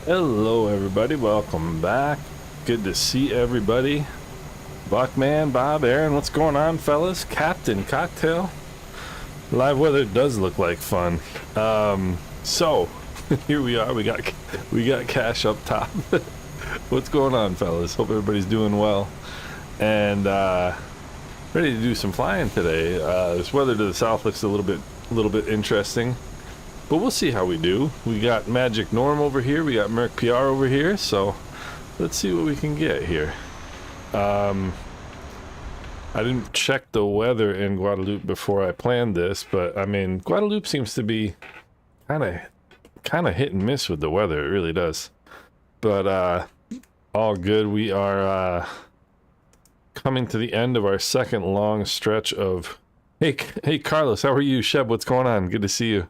Hello everybody, welcome back. Good to see everybody. Buckman, Bob, Aaron, what's going on, fellas? Captain Cocktail. Live weather does look like fun. So here we are. We got Cash up top. What's going on, fellas? Hope everybody's doing well and ready to do some flying today. This weather to the south looks a little bit interesting, but we'll see how we do. We got Magic Norm over here. We got Merc PR over here. So let's see what we can get here. I didn't check the weather in Guadeloupe before I planned this, but I mean, Guadeloupe seems to be kind of hit and miss with the weather. It really does. But all good. We are coming to the end of our second long stretch of. Hey Carlos, how are you? Sheb, what's going on? Good to see you.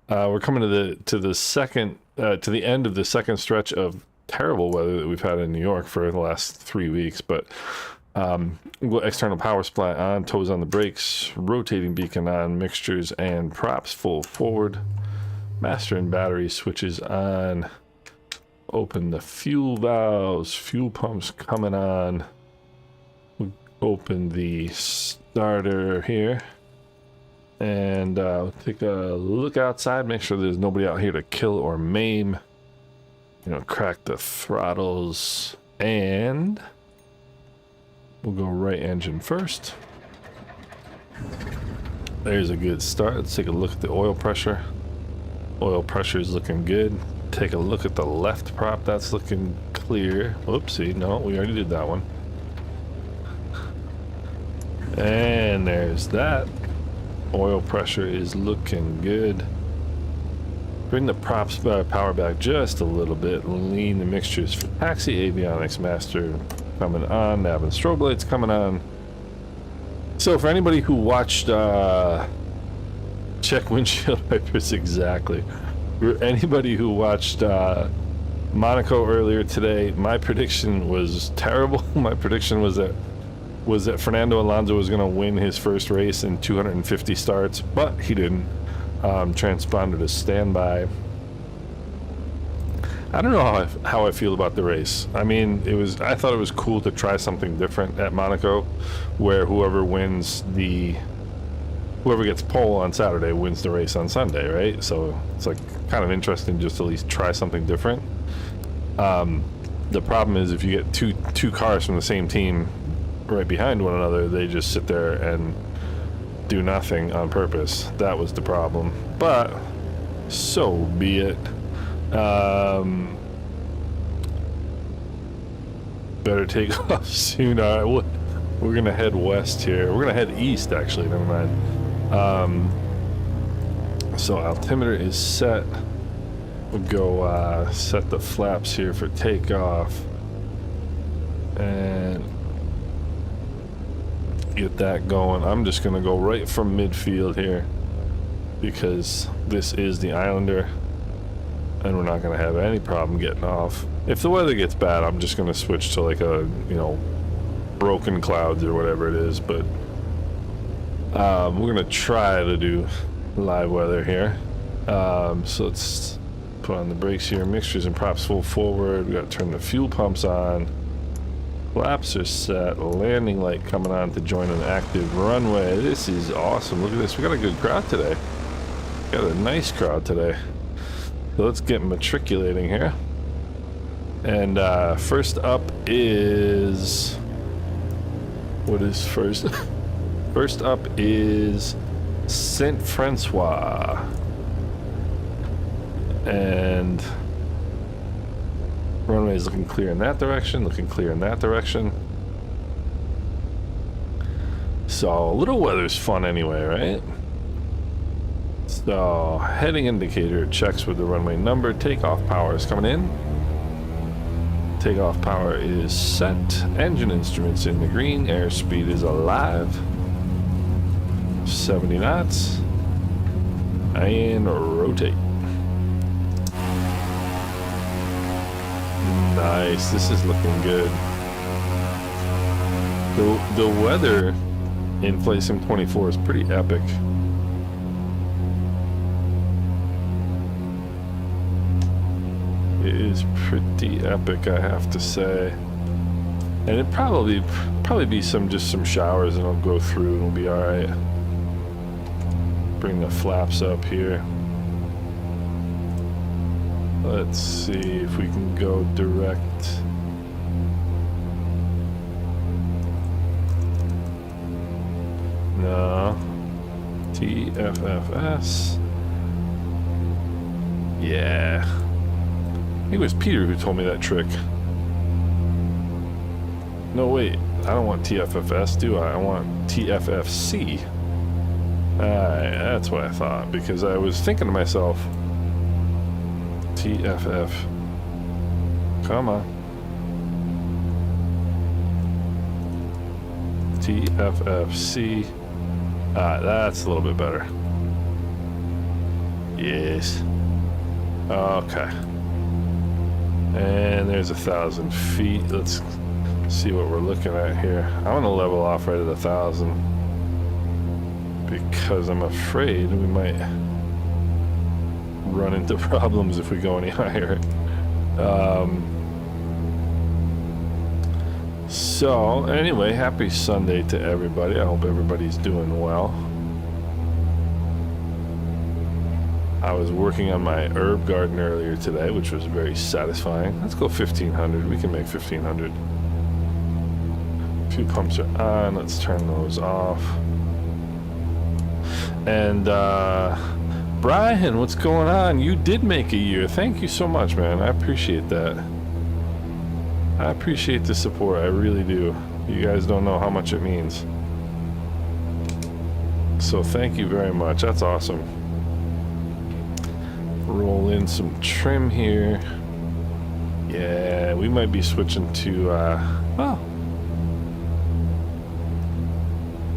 We're coming to the end of the second stretch of terrible weather that we've had in New York for the last 3 weeks. But external power supply on, toes on the brakes, rotating beacon on, mixtures and props full forward, master and battery switches on, open the fuel valves, fuel pumps coming on, we open the starter here. And take a look outside, make sure there's nobody out here to kill or maim. You know, crack the throttles, and we'll go right engine first. There's a good start. Let's take a look at the oil pressure. Oil pressure is looking good. Take a look at the left prop. That's looking clear. Oopsie, no, we already did that one. And there's that. Oil pressure is looking good. Bring the props power back just a little bit. Lean the mixtures for taxi. Avionics master coming on. Nav and strobe lights coming on. So for anybody who watched check windshield wipers, exactly. For anybody who watched Monaco earlier today, my prediction was terrible. My prediction was that Fernando Alonso was going to win his first race in 250 starts, but he didn't. Transponder to standby. I don't know how I feel about the race. I mean, I thought it was cool to try something different at Monaco, where whoever gets pole on Saturday wins the race on Sunday, right? So it's like kind of interesting just to at least try something different. The problem is if you get two cars from the same team right behind one another, they just sit there and do nothing on purpose. That was the problem, but so be it. Better take off soon. All right, we're gonna head west here. We're gonna head east, actually. Never mind. So altimeter is set. We'll go set the flaps here for takeoff and get that going. I'm just gonna go right from midfield here because this is the Islander and we're not gonna have any problem getting off. If the weather gets bad, I'm just gonna switch to like a, you know, broken clouds or whatever it is, but we're gonna try to do live weather here. So let's put on the brakes here, mixtures and props full forward. We gotta turn the fuel pumps on. Flaps are set, landing light coming on to join an active runway. This is awesome. Look at this. We got a good crowd today. Got a nice crowd today. So let's get matriculating here. And first up is... What is first? First up is Saint Francois. And... runway is looking clear in that direction, looking clear in that direction. So a little weather's fun anyway, right? So heading indicator checks with the runway number. Takeoff power is coming in. Takeoff power is set. Engine instruments in the green. Airspeed is alive. 70 knots. And rotate. Nice, this is looking good. The weather in Flight Sim 24 is pretty epic. It is pretty epic, I have to say. And it probably be just some showers, and it'll go through and it'll be all right. Bring the flaps up here. Let's see if we can go direct. No. TFFS. Yeah. I think it was Peter who told me that trick. No, wait. I don't want TFFS, do I? I want TFFC. That's what I thought, because I was thinking to myself, TFF. Come on. TFFC. That's a little bit better. Yes. Okay. And there's 1,000 feet. Let's see what we're looking at here. I'm gonna level off right at 1,000 because I'm afraid we might run into problems if we go any higher. So anyway, happy Sunday to everybody. I hope everybody's doing well. I was working on my herb garden earlier today, which was very satisfying. Let's go 1,500. We can make 1,500. Few pumps are on. Let's turn those off. And Brian, what's going on? You did make a year. Thank you so much, man. I appreciate that. I appreciate the support. I really do. You guys don't know how much it means. So thank you very much. That's awesome. Roll in some trim here. Yeah, we might be switching to well,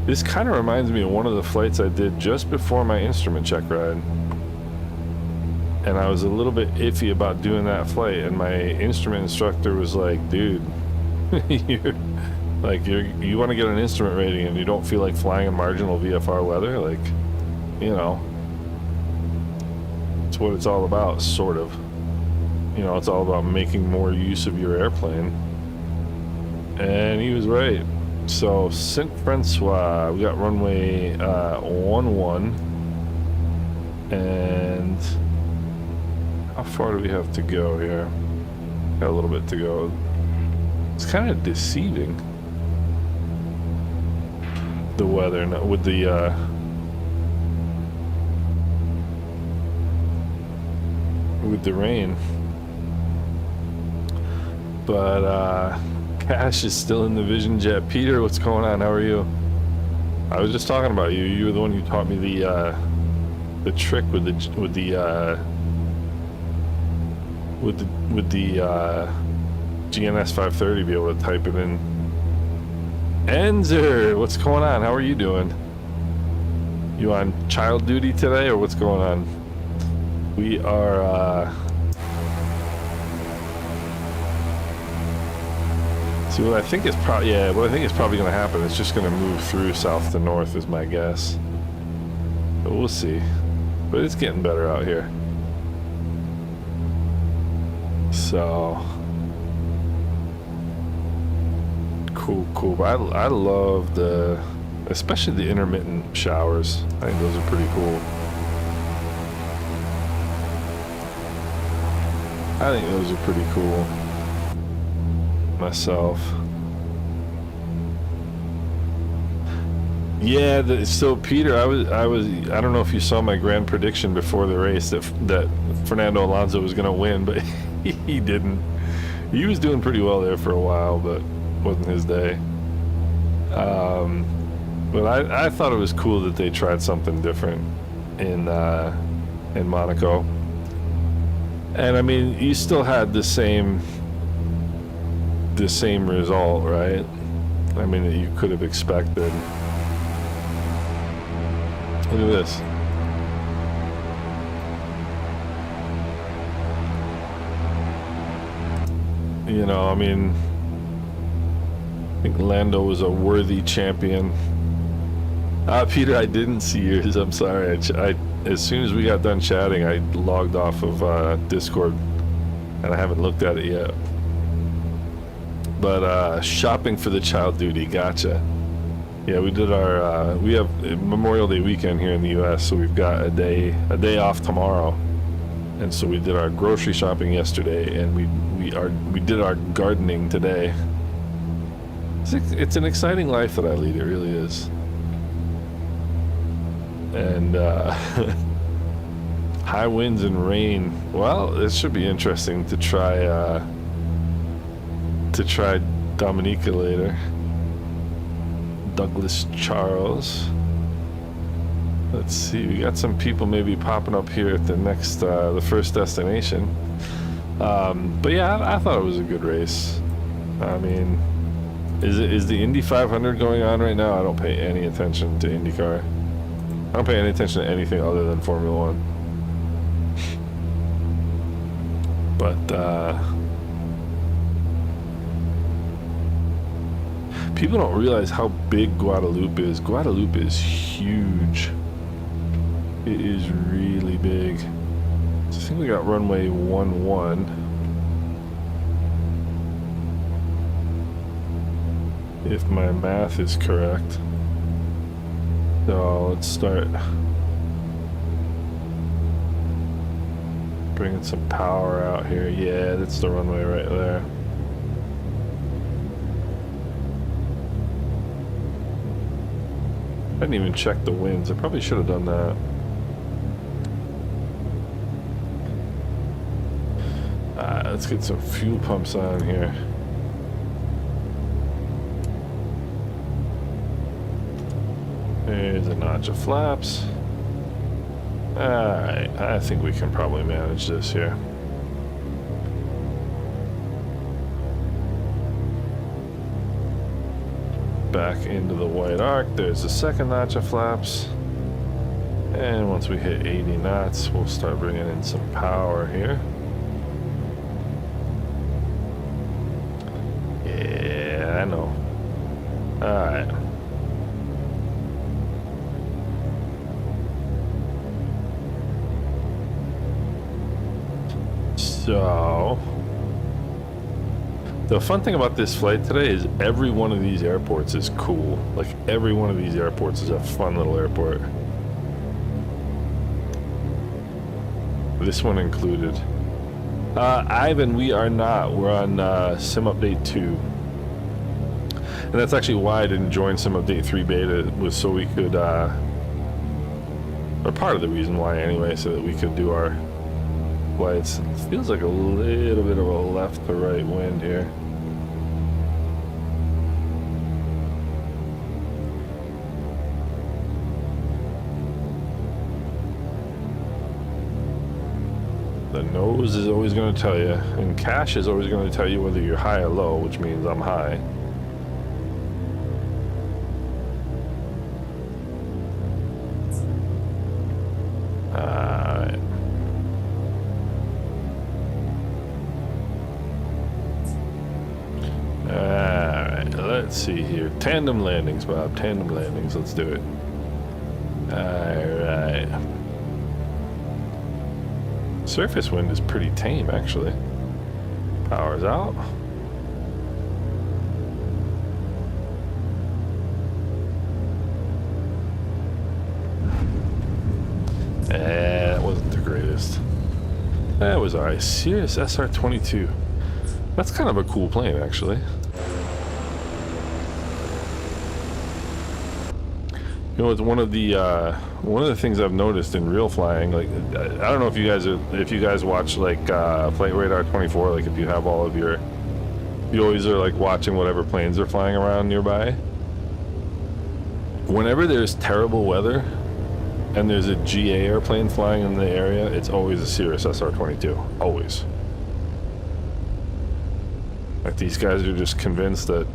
this kind of reminds me of one of the flights I did just before my instrument check ride, and I was a little bit iffy about doing that flight, and my instrument instructor was like, dude, you want to get an instrument rating and you don't feel like flying in marginal VFR weather, like, you know, it's what it's all about, sort of. You know, it's all about making more use of your airplane. And he was right. So Saint Francois, we got runway 11, and how far do we have to go here? Got a little bit to go. It's kind of deceiving, the weather with the rain. But Cash is still in the Vision Jet. Peter, what's going on? How are you? I was just talking about you. You were the one who taught me the trick with the GNS 530, be able to type it in. Enzer, what's going on? How are you doing? You on child duty today, or what's going on? We are see, what I think is probably going to happen is just going to move through south to north is my guess. But we'll see. But it's getting better out here. So cool. But I love especially the intermittent showers. I think those are pretty cool. I think those are pretty cool myself. Yeah, so Peter, I don't know if you saw my grand prediction before the race that Fernando Alonso was going to win, but he didn't. He was doing pretty well there for a while, but wasn't his day. But I thought it was cool that they tried something different in Monaco. And I mean, you still had the same result, right? I mean, that you could have expected. Look at this. You know, I mean, I think Lando was a worthy champion. Peter, I didn't see yours. I'm sorry. I as soon as we got done chatting, I logged off of Discord. and I haven't looked at it yet. But shopping for the child duty, gotcha. Yeah, we did our we have Memorial Day weekend here in the U.S., so we've got a day off tomorrow, and so we did our grocery shopping yesterday, and we did our gardening today. It's an exciting life that I lead. It really is. And high winds and rain. Well, this should be interesting to try Dominica later. Douglas Charles. Let's see, we got some people maybe popping up here at the next the first destination. But yeah, I thought it was a good race. I mean, is the Indy 500 going on right now? I don't pay any attention to IndyCar. I don't pay any attention to anything other than Formula 1. But people don't realize how big Guadeloupe is. Guadeloupe is huge. It is really big. So I think we got runway 11. If my math is correct. So let's start bringing some power out here. Yeah, that's the runway right there. I didn't even check the winds. I probably should have done that. Let's get some fuel pumps on here. There's a notch of flaps. Alright, I think we can probably manage this here. Back into the white arc. There's the second notch of flaps. And once we hit 80 knots, we'll start bringing in some power here. Yeah, I know. Alright. So, the fun thing about this flight today is every one of these airports is cool. Like, every one of these airports is a fun little airport. This one included. Ivan, we are not. We're on Sim Update 2. And that's actually why I didn't join Sim Update 3 beta, was so we could, or part of the reason why anyway, so that we could do our flights. It feels like a little bit of a left to right wind here. The nose is always going to tell you, and cash is always going to tell you whether you're high or low, which means I'm high. Alright. Alright, let's see here. Tandem landings, Bob. Tandem landings. Let's do it. Alright. Surface wind is pretty tame, actually. Power's out. That wasn't the greatest. That was alright. Cirrus SR-22. That's kind of a cool plane, actually. You know, it's one of the things I've noticed in real flying. Like, I don't know if you guys watch like Flight Radar 24. Like, if you have all of your, you always are like watching whatever planes are flying around nearby. Whenever there's terrible weather and there's a GA airplane flying in the area, it's always a Cirrus SR-22. Always. Like, these guys are just convinced that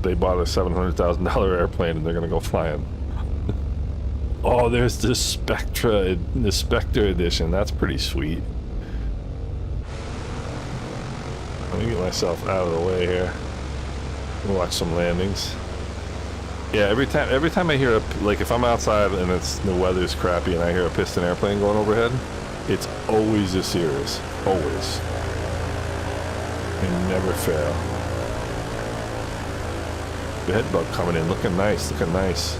they bought a $700,000 airplane and they're gonna go flying. Oh, there's the Spectre edition. That's pretty sweet. Let me get myself out of the way here. We'll watch some landings. Yeah, every time I hear like if I'm outside and the weather's crappy and I hear a piston airplane going overhead, it's always a Cirrus. Always. and never fail. The head bug coming in, looking nice, looking nice.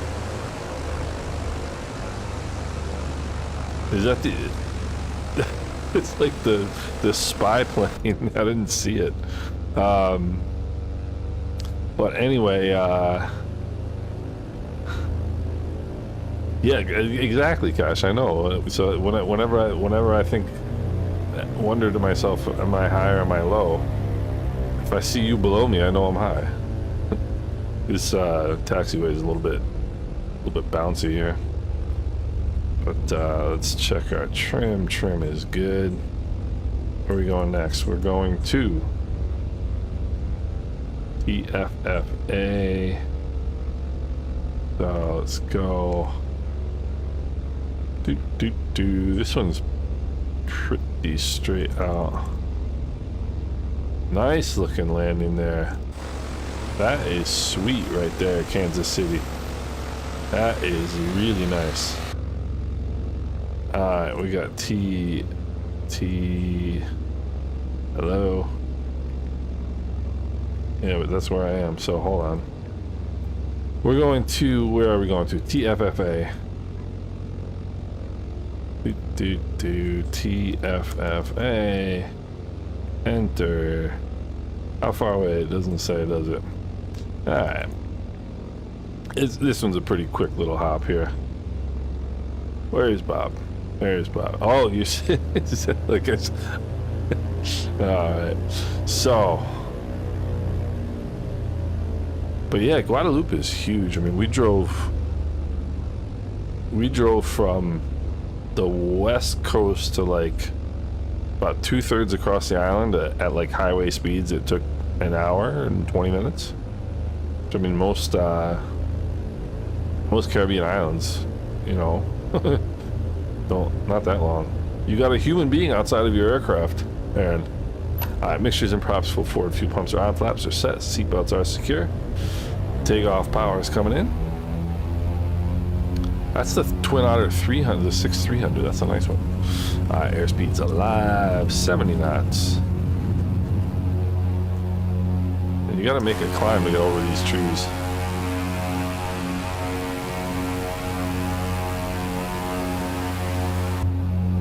Is that the... It's like the spy plane. I didn't see it. But anyway, yeah, exactly, Cash. I know. So whenever I think, wonder to myself, am I high or am I low? If I see you below me, I know I'm high. This taxiway is a little bit bouncy here. But let's check our trim. Trim is good. Where are we going next? We're going to TFFA. So let's go. This one's pretty straight out. Nice looking landing there. That is sweet right there, Kansas City. That is really nice. Alright, we got hello. Yeah, but that's where I am, so hold on. We're going to, where are we going to? TFFA. TFFA. Enter. How far away? It doesn't say, does it? Alright. This one's a pretty quick little hop here. Where is Bob? There's Bob. Oh, you see? Like it's... Alright. So... But yeah, Guadeloupe is huge. I mean, we drove from the west coast to like about 2/3 across the island at like highway speeds. It took an hour and 20 minutes. Which, I mean, most Caribbean islands, you know, not that long. You got a human being outside of your aircraft, and mixtures and props, full forward fuel pumps are on, flaps are set, seatbelts are secure. Takeoff power is coming in. That's the Twin Otter 300, the 6300. That's a nice one. Airspeed's alive, 70 knots. And you got to make a climb to get over these trees.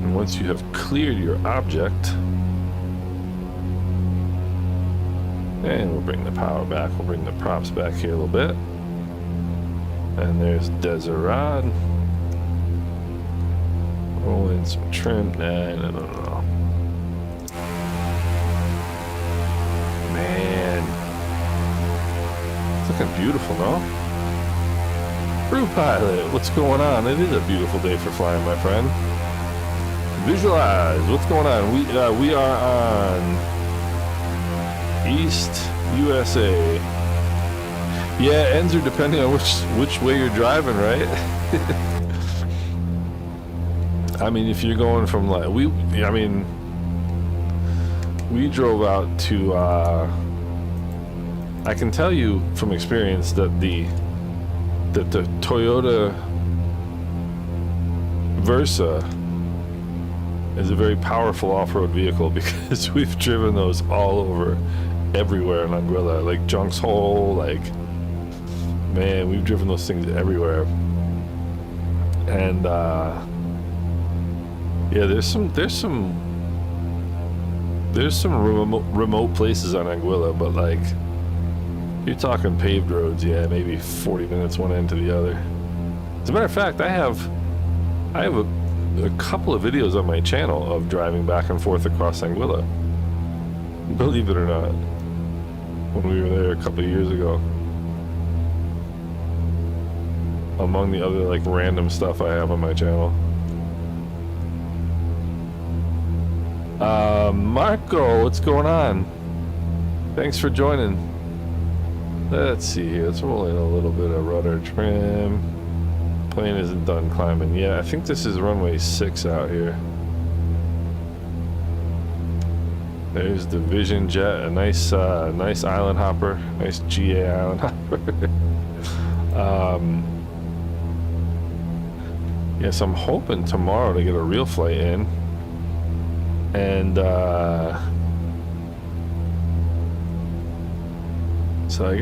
And once you have cleared your object, and we'll bring the power back. We'll bring the props back here a little bit. And there's Desirad. Roll in some trim. No. Man. It's looking beautiful, no? Crew pilot, what's going on? It is a beautiful day for flying, my friend. Visualize, what's going on? We are on East USA. Yeah, ends are depending on which way you're driving, right? I mean, if you're going from like we drove out to I can tell you from experience that the Toyota Versa is a very powerful off-road vehicle, because we've driven those all over everywhere in Anguilla, like Junk's Hole, like, man, we've driven those things everywhere. And yeah, there's some remote places on Anguilla, but like, you're talking paved roads, yeah, maybe 40 minutes one end to the other. As a matter of fact, I have a couple of videos on my channel of driving back and forth across Anguilla, believe it or not, when we were there a couple of years ago. Among the other like random stuff I have on my channel. Marco, what's going on? Thanks for joining. Let's see here. Let's roll in a little bit of rudder trim. Plane isn't done climbing. Yeah, I think this is runway 6 out here. There's the Vision Jet, a nice island hopper, nice GA island hopper. Yes, I'm hoping tomorrow to get a real flight in, and So I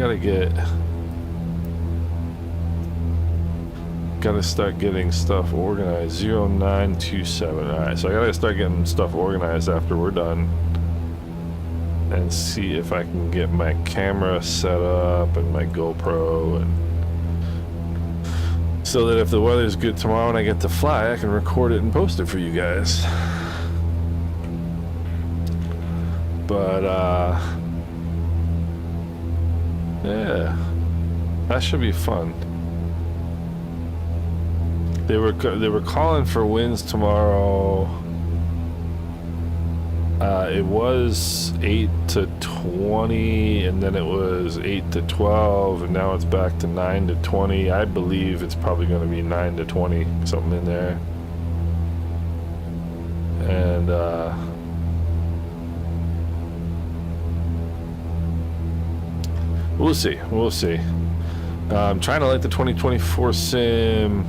gotta start getting stuff organized. 0927. Alright, so I gotta start getting stuff organized after we're done. And see if I can get my camera set up and my GoPro, and so that if the weather's good tomorrow and I get to fly, I can record it and post it for you guys. But yeah, that should be fun. They were calling for winds tomorrow. It was 8 to 20, and then it was 8 to 12, and now it's back to 9 to 20. I believe it's probably going to be 9 to 20, something in there. And we'll see. We'll see. I'm trying to let the 2024 sim.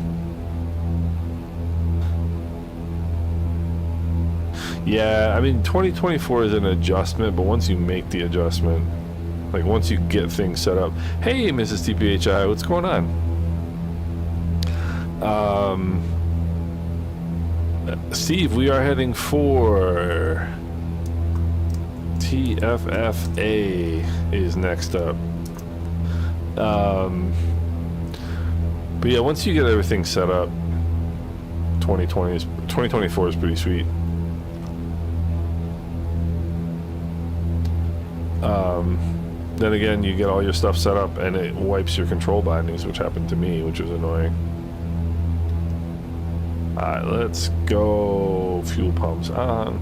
Yeah, I mean, 2024 is an adjustment, but once you make the adjustment, like once you get things set up. Hey, Mrs. TPHI, what's going on? Steve, we are heading for TFFA is next up. But yeah, once you get everything set up, 2024 is pretty sweet. Then again, you get all your stuff set up and it wipes your control bindings, which happened to me, which was annoying. Alright, let's go. Fuel pumps on.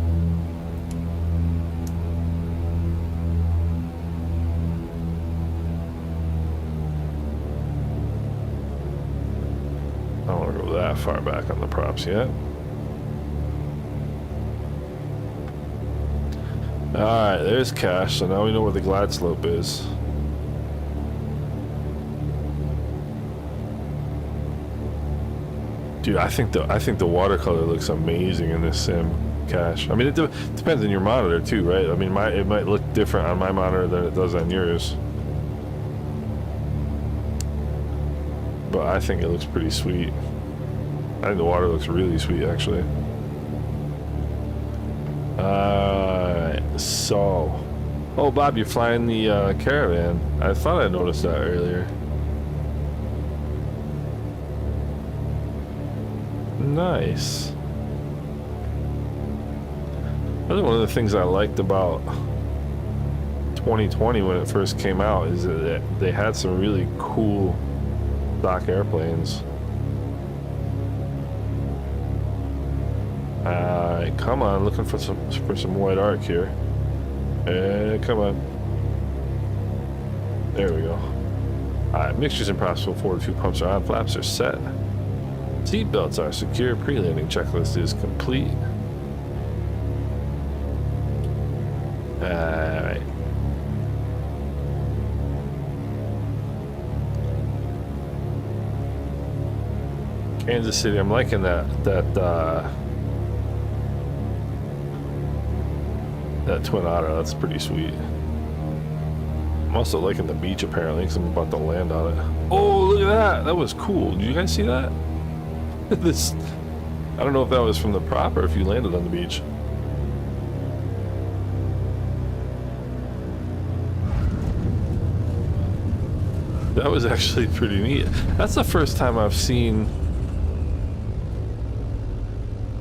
I don't want to go that far back on the props yet. Alright, there's cash, so now we know where the glide slope is. Dude, I think the watercolor looks amazing in this sim, Cash. I mean, it depends on your monitor too, right? I mean, it might look different on my monitor than it does on yours. But I think it looks pretty sweet. I think the water looks really sweet, actually. So, oh Bob, you're flying the Caravan. I thought I noticed that earlier. Nice. Really, one of the things I liked about 2020 when it first came out is that they had some really cool stock airplanes. Come on, looking for some white arc here. Come on. There we go. Alright, mixtures and props full forward, fuel pumps are on, flaps are set. Seat belts are secure, pre-landing checklist is complete. Alright. Kansas City, I'm liking that twin otter. That's pretty sweet. I'm also liking the beach apparently because I'm about to land on it. Oh, look at that! That was cool. Did you guys see that? This, I don't know if that was from the prop or if you landed on the beach. That was actually pretty neat. That's the first time I've seen.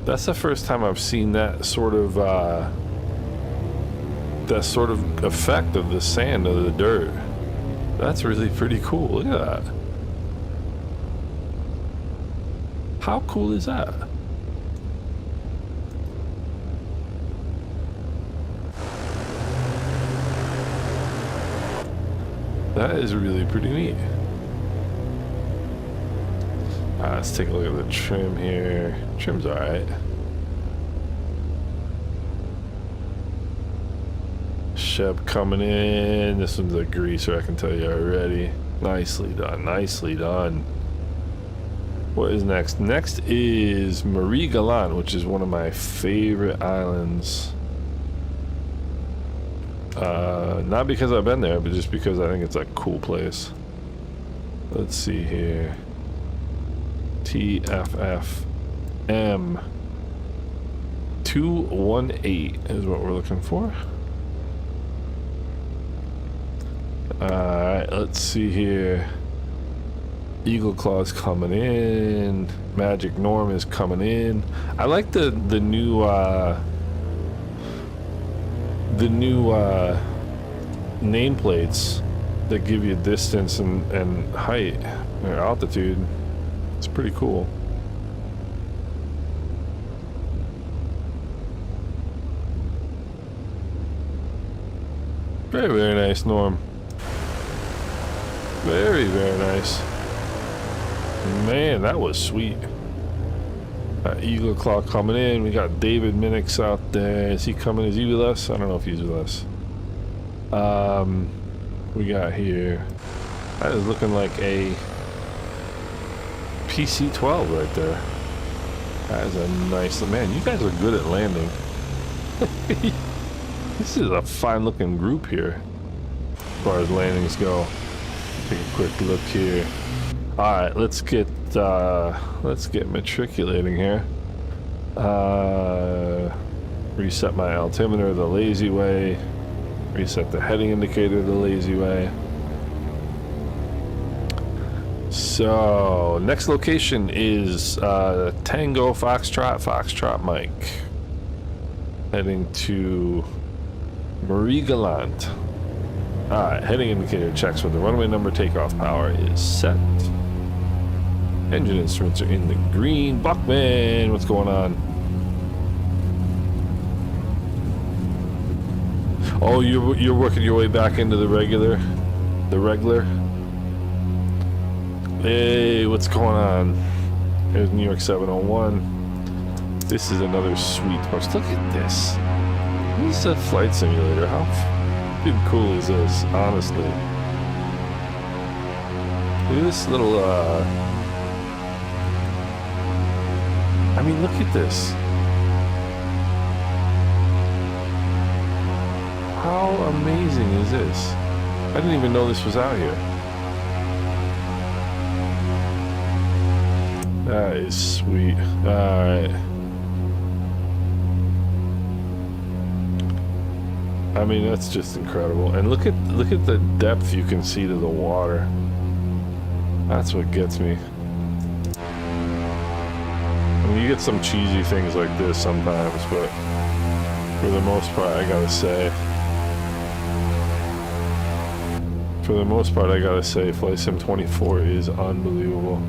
That's the first time I've seen that sort of effect of the sand of the dirt. That's really pretty cool. Look at that. How cool is that? That is really pretty neat. Let's take a look at the trim here. Trim's alright. Shep coming in. This one's a greaser, I can tell you already. Nicely done, nicely done. What is next? Next is Marie Galante, which is one of my favorite islands. Not because I've been there, but just because I think it's a cool place. Let's see here. TFFM 218 is what we're looking for. Alright, let's see here. Eagle Claw's coming in. Magic Norm is coming in. I like the new nameplates that give you distance and height or altitude. It's pretty cool. Very, very nice, Norm. Very, very nice. Man, that was sweet. Eagle Claw coming in. We got David Minix out there. Is he coming? Is he with us? I don't know if he's with us. We got here. That is looking like a PC-12 right there. That is a nice... Man, you guys are good at landing. This is a fine-looking group here, as far as landings go. Take a quick look here. All right, let's get matriculating here. Reset my altimeter the lazy way. Reset the heading indicator the lazy way. So next location is Tango Foxtrot Mike. Heading to Marie Gallant. Alright, heading indicator checks with the runway number. Takeoff power is set. Engine instruments are in the green. Buckman, what's going on? Oh, you're working your way back into the regular? Hey, what's going on? There's New York 701. This is another sweet horse. Look at this. This is a flight simulator. How cool is this, honestly? Look at this little, I mean, look at this. How amazing is this? I didn't even know this was out here. That is sweet. Alright. I mean, that's just incredible. And look at the depth you can see to the water. That's what gets me. I mean, you get some cheesy things like this sometimes, but for the most part, I gotta say, Flight Sim 24 is unbelievable.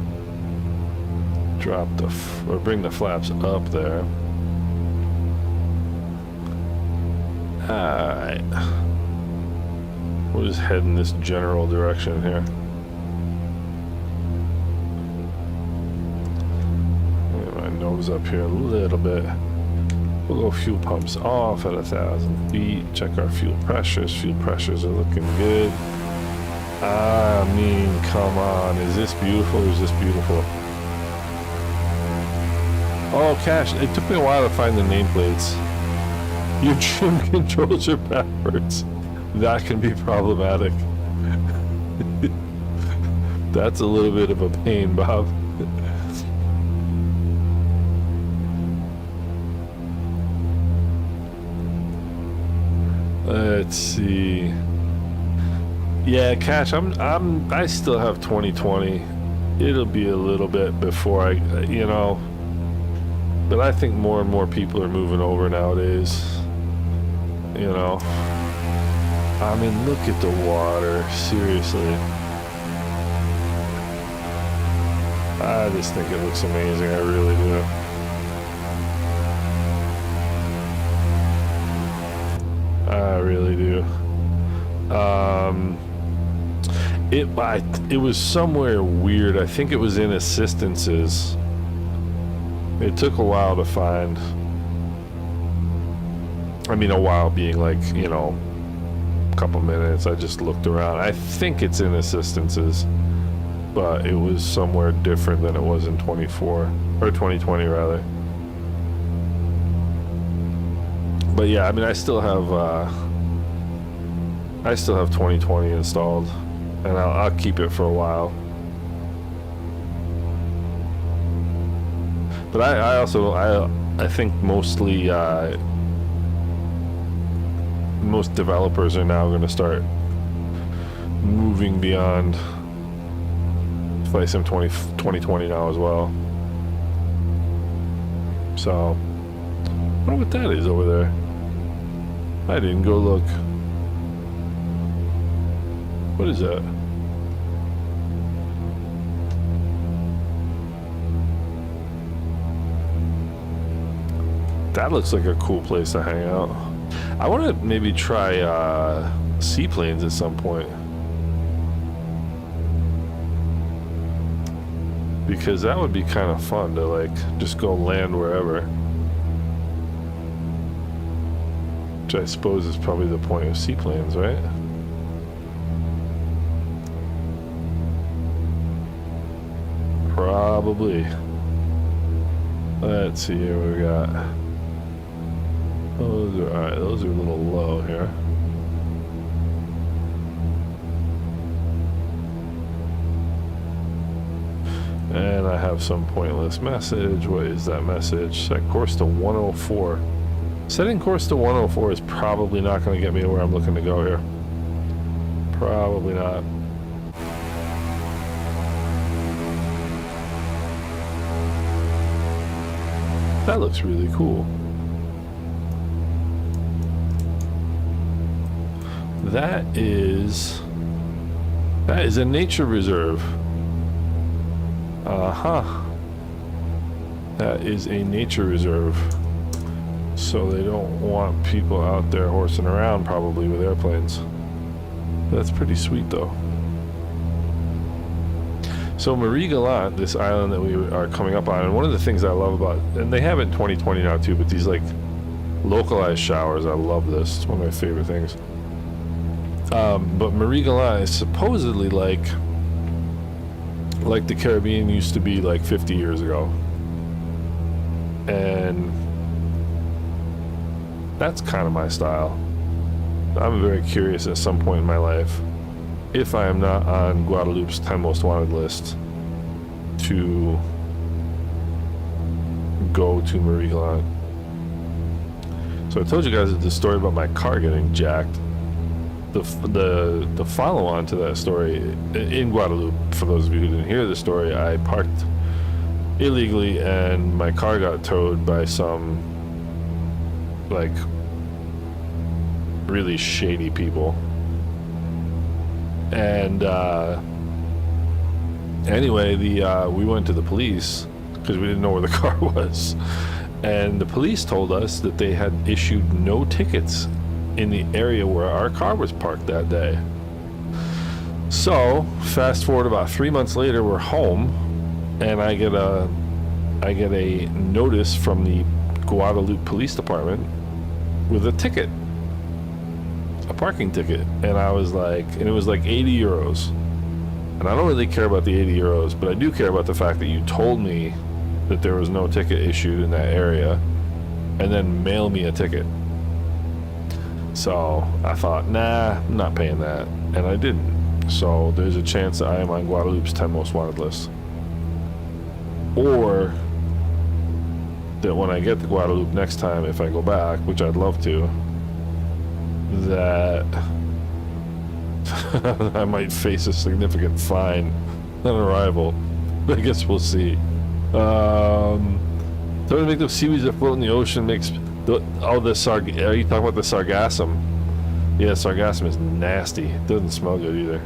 Bring the flaps up there. Alright. We'll just head in this general direction here. Get my nose up here a little bit. We'll go fuel pumps off at 1,000 feet. Check our fuel pressures. Fuel pressures are looking good. I mean, come on. Is this beautiful or is this beautiful? Oh, Cash, it took me a while to find the nameplates. Your trim controls are backwards. That can be problematic. That's a little bit of a pain, Bob. Let's see. Yeah, Cash, I still have 2020. It'll be a little bit before you know, but I think more and more people are moving over nowadays. You know, I mean, look at the water, seriously. I just think it looks amazing, I really do. I really do. It was somewhere weird. I think it was in assistances. It took a while to find. I mean, a while being like, you know, a couple minutes. I just looked around. I think it's in assistances, but it was somewhere different than it was in 24 or 2020 rather. But yeah, I mean, I still have I still have 2020 installed, and I'll keep it for a while. But I also I think mostly most developers are now going to start moving beyond Flight Sim 2020 now as well. So, I wonder what that is over there. I didn't go look. What is that? That looks like a cool place to hang out. I want to maybe try seaplanes at some point. Because that would be kind of fun to like just go land wherever. Which I suppose is probably the point of seaplanes, right? Probably. Let's see here what we got. Those are alright, those are a little low here. And I have some pointless message. What is that message? Set course to 104. Setting course to 104 is probably not going to get me to where I'm looking to go here. Probably not. That looks really cool. That is a nature reserve. That is a nature reserve. So they don't want people out there horsing around probably with airplanes. That's pretty sweet though. So Marie Gallant, this island that we are coming up on, and one of the things I love about, and they have it in 2020 now too, but these like localized showers, I love this. It's one of my favorite things. But Marie Gallant is supposedly like the Caribbean used to be like 50 years ago. And that's kind of my style. I'm very curious at some point in my life, if I am not on Guadeloupe's 10 most wanted list, to go to Marie Gallant. So I told you guys the story about my car getting jacked. The follow-on to that story in Guadeloupe, for those of you who didn't hear the story, I parked illegally and my car got towed by some like really shady people. And anyway, we went to the police because we didn't know where the car was, and the police told us that they had issued no tickets in the area where our car was parked that day. So fast forward about 3 months later, we're home, and I get a notice from the Guadeloupe Police Department with a ticket, a parking ticket, and I was like, and it was like 80 euros. And I don't really care about the 80 euros, but I do care about the fact that you told me that there was no ticket issued in that area, and then mail me a ticket. So I thought, nah, I'm not paying that, and I didn't. So there's a chance that I am on Guadeloupe's 10 most wanted list, or that when I get to Guadeloupe next time, if I go back, which I'd love to, that I might face a significant fine on arrival. I guess we'll see. So to make the seaweeds that float in the ocean makes are you talking about the sargassum? Yeah, sargassum is nasty. It doesn't smell good either.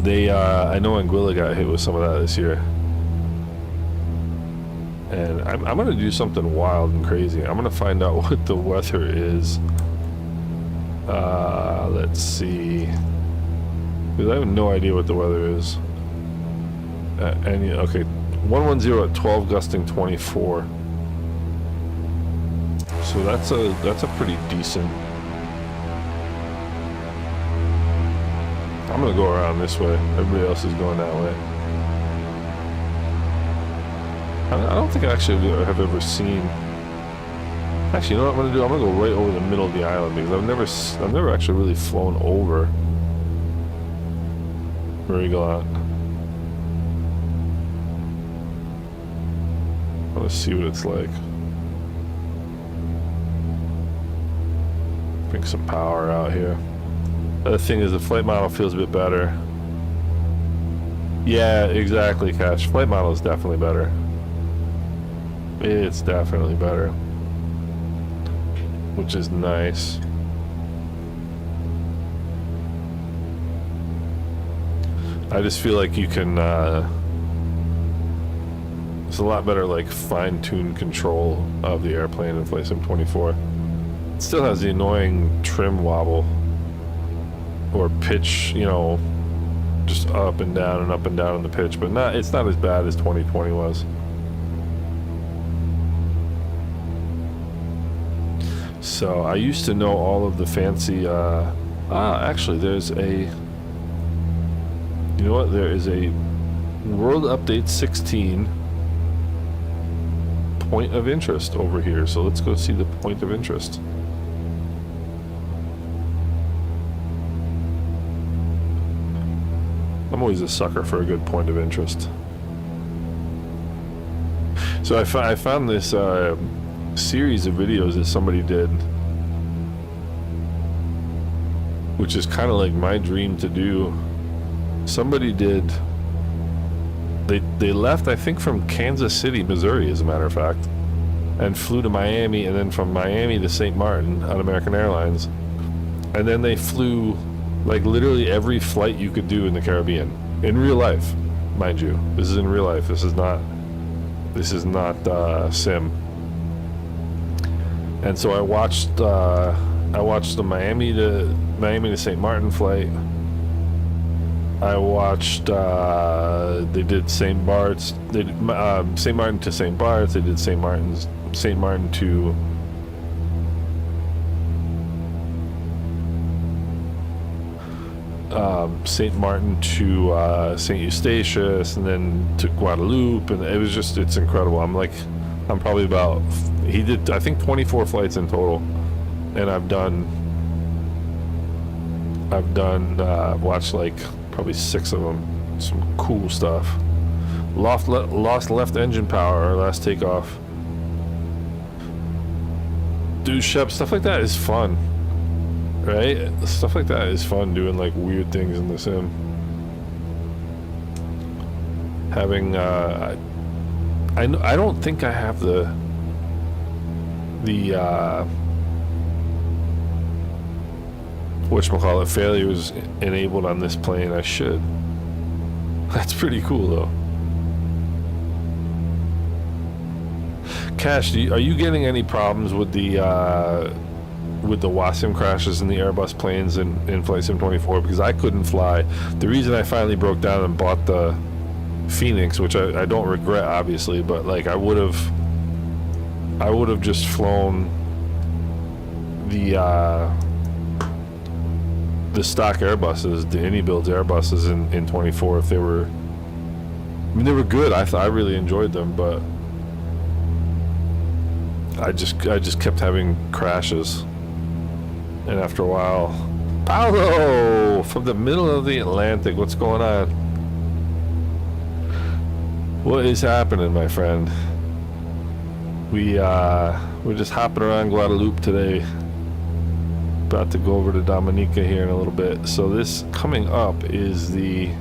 They I know Anguilla got hit with some of that this year. And I'm gonna do something wild and crazy. I'm gonna find out what the weather is. Let's see, because I have no idea what the weather is. Okay, 110 at 12, gusting 24. So that's a pretty decent. I'm gonna go around this way. Everybody else is going that way. I don't think I actually have ever seen Actually, you know what I'm gonna do? I'm gonna go right over the middle of the island because I've never actually really flown over Marigoland. I want to see what it's like. Bring some power out here. The thing is, the flight model feels a bit better. Yeah, exactly, Cash. Flight model is definitely better. It's definitely better. Which is nice. I just feel like you can, it's a lot better, like, fine-tuned control of the airplane in Flight Sim 24. It still has the annoying trim wobble. Or pitch, you know, just up and down in the pitch, but it's not as bad as 2020 was. So I used to know all of the fancy, actually there's a, you know what, there is a World Update 16 point of interest over here. So let's go see the point of interest. I'm always a sucker for a good point of interest. So I found this series of videos that somebody did, which is kind of like my dream to do. Somebody did, they left, I think, from Kansas City, Missouri, as a matter of fact, and flew to Miami, and then from Miami to St. Martin on American Airlines, and then they flew like literally every flight you could do in the Caribbean in real life, mind you. This is in real life. This is not sim. And so I watched the Miami to St. Martin flight. I watched they did St. Bart's. They did St. Martin to St. Bart's. They did St. Martin to St. Martin to St. Eustatius, and then to Guadeloupe, and it's incredible. I'm probably about, he did, I think, 24 flights in total, and I've watched like probably 6 of them. Some cool stuff. Lost left engine power, our last takeoff. Dude, Shep, stuff like that is fun. Right? Stuff like that is fun, doing like weird things in the sim. Having I don't think I have the whatchamacallit, failures enabled on this plane. I should. That's pretty cool though. Cash, are you getting any problems with the WASIM crashes in the Airbus planes in Flight Sim 24? Because I couldn't fly. The reason I finally broke down and bought the Phoenix, which I don't regret, obviously, but like I would have just flown the stock Airbuses, the Indy builds Airbuses in 24 if they were, I mean, they were good. I really enjoyed them, but I just kept having crashes. And after a while, Paulo from the middle of the Atlantic, what's going on? What is happening, my friend? We're just hopping around Guadeloupe today. About to go over to Dominica here in a little bit. So this coming up is a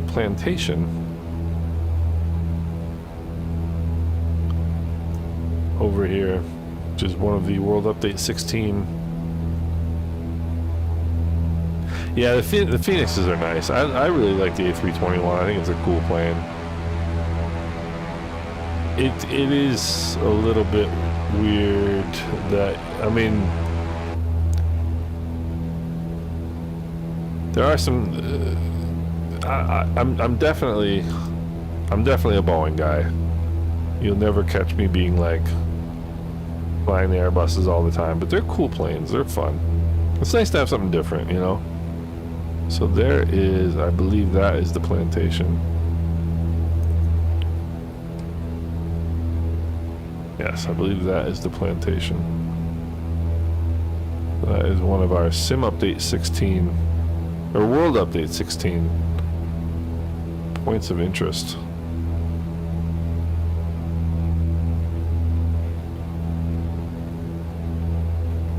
plantation over here, which is one of the World Update 16. Yeah, the Phoenixes are nice. I really like the A321. I think it's a cool plane. It is a little bit weird that, I mean, there are some. I'm definitely a Boeing guy. You'll never catch me being like flying the Airbuses all the time, but they're cool planes. They're fun. It's nice to have something different, you know. So there is, I believe that is the plantation. Yes, I believe that is the plantation. That is one of our Sim Update 16, or World Update 16 points of interest.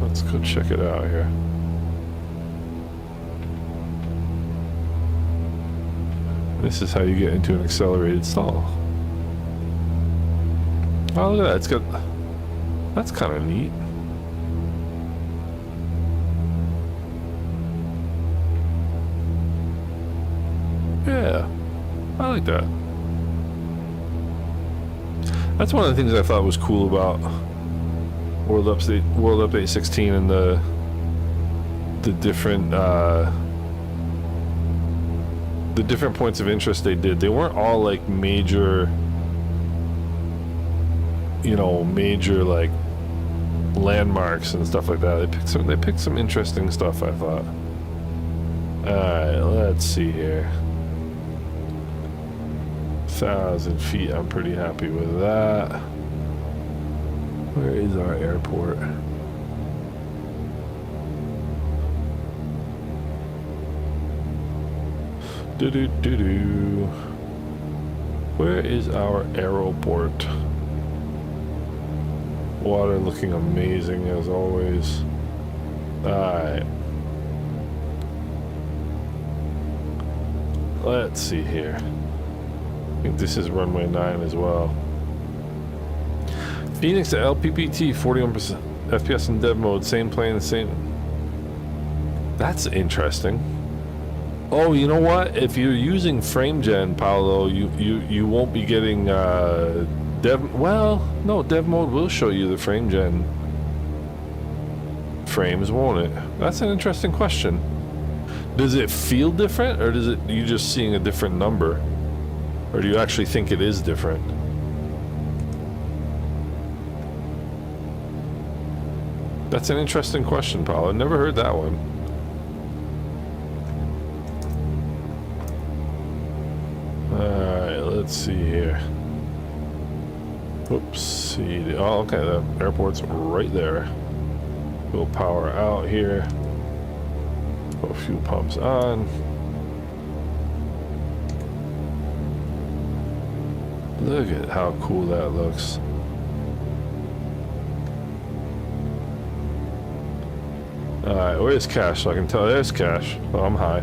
Let's go check it out here. This is how you get into an accelerated stall. Oh, look at that. It's got... That's kind of neat. Yeah. I like that. That's one of the things I thought was cool about World Update 16 and the different points of interest they did. They weren't all like major, you know, major like landmarks and stuff like that. They picked some interesting stuff, I thought. Alright, let's see here. 1,000 feet, I'm pretty happy with that. Where is our airport? Do-do-do-do. Where is our aeroport? Water looking amazing as always. Alright. Let's see here. I think this is runway 9 as well. Phoenix to LPPT, 41% FPS in dev mode, same plane, same. That's interesting. Oh, you know what? If you're using FrameGen, Paolo, you won't be getting dev. Well, no, dev mode will show you the FrameGen frames, won't it? That's an interesting question. Does it feel different, or does it you just seeing a different number, or do you actually think it is different? That's an interesting question, Paolo. I've never heard that one. Alright, let's see here. Oops, see. Oh, okay, the airport's right there. We'll power out here. Put fuel pumps on. Look at how cool that looks. Alright, where's Cash? So I can tell there's Cash. Oh, I'm high.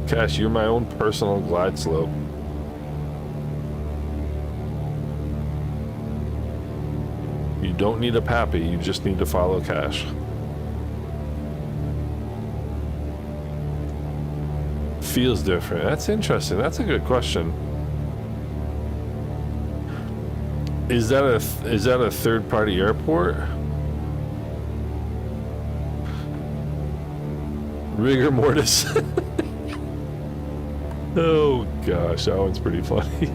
Cash, you're my own personal glide slope. You don't need a pappy, you just need to follow Cash. Feels different. That's interesting. That's a good question. Is that a third-party airport? Rigor mortis. Oh gosh, that one's pretty funny.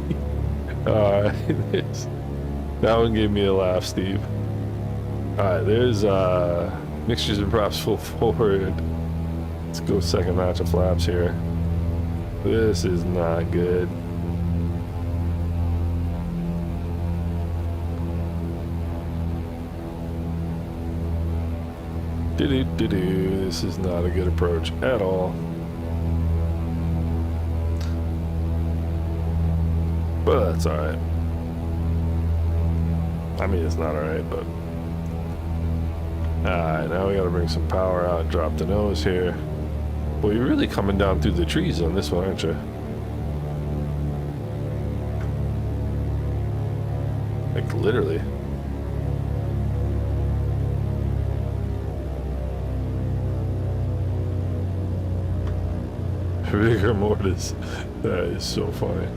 That one gave me a laugh, Steve. Alright, there's mixtures and props full forward. Let's go second notch of flaps here. This is not good. This is not a good approach at all. But that's alright. I mean, it's not alright, but... Alright, now we gotta bring some power out, drop the nose here. Well, you're really coming down through the trees on this one, aren't you? Like, literally. Rigor mortis. That is so funny.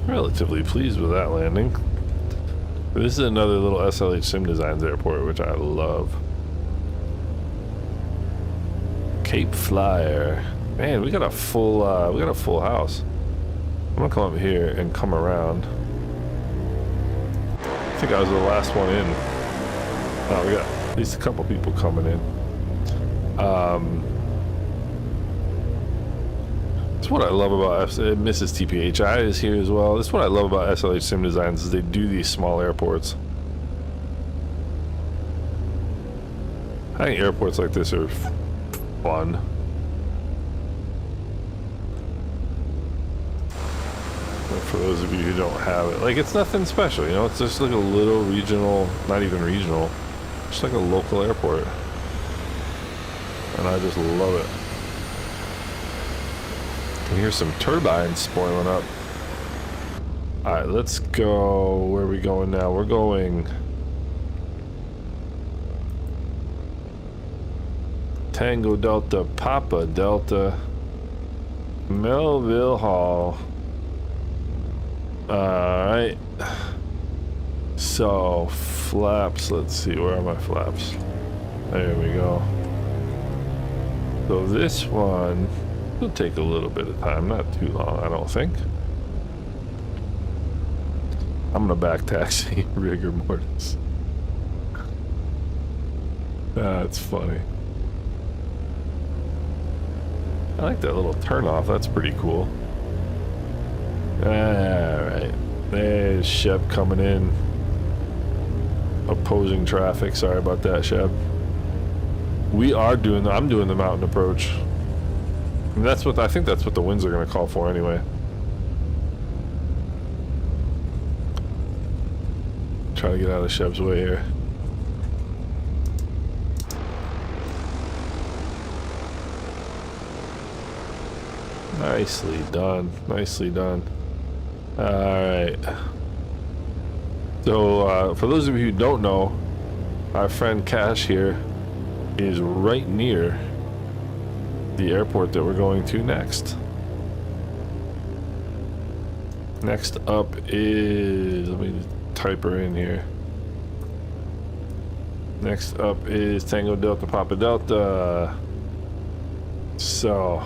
Relatively pleased with that landing. This is another little SLH Sim Designs airport, which I love. Cape Flyer. Man, we got a full house. I'm gonna come up here and come around. I think I was the last one in. Oh, we got at least a couple people coming in. That's what I love about Mrs. TPHI is here as well. That's what I love about SLH Sim Designs is they do these small airports. I think airports like this are fun. For those of you who don't have it, like, it's nothing special, you know, it's just like a little regional, not even regional, just like a local airport, and I just love it. And here's some turbines spoiling up. All right, let's go. Where are we going now? We're going Tango Delta Papa Delta Melville Hall. Alright, so flaps, let's see, where are my flaps? There we go. So this one will take a little bit of time, not too long, I don't think. I'm gonna back taxi rigor mortis. That's funny. I like that little turn off, that's pretty cool. Alright, there's Shep coming in. Opposing traffic, sorry about that, Shep. We are doing, I'm doing the mountain approach. And that's what, I think that's what the winds are going to call for anyway. Try to get out of Shep's way here. Nicely done, nicely done. Alright. So, for those of you who don't know, our friend Cash here is right near the airport that we're going to next. Next up is, let me type her in here. Next up is Tango Delta Papa Delta. So,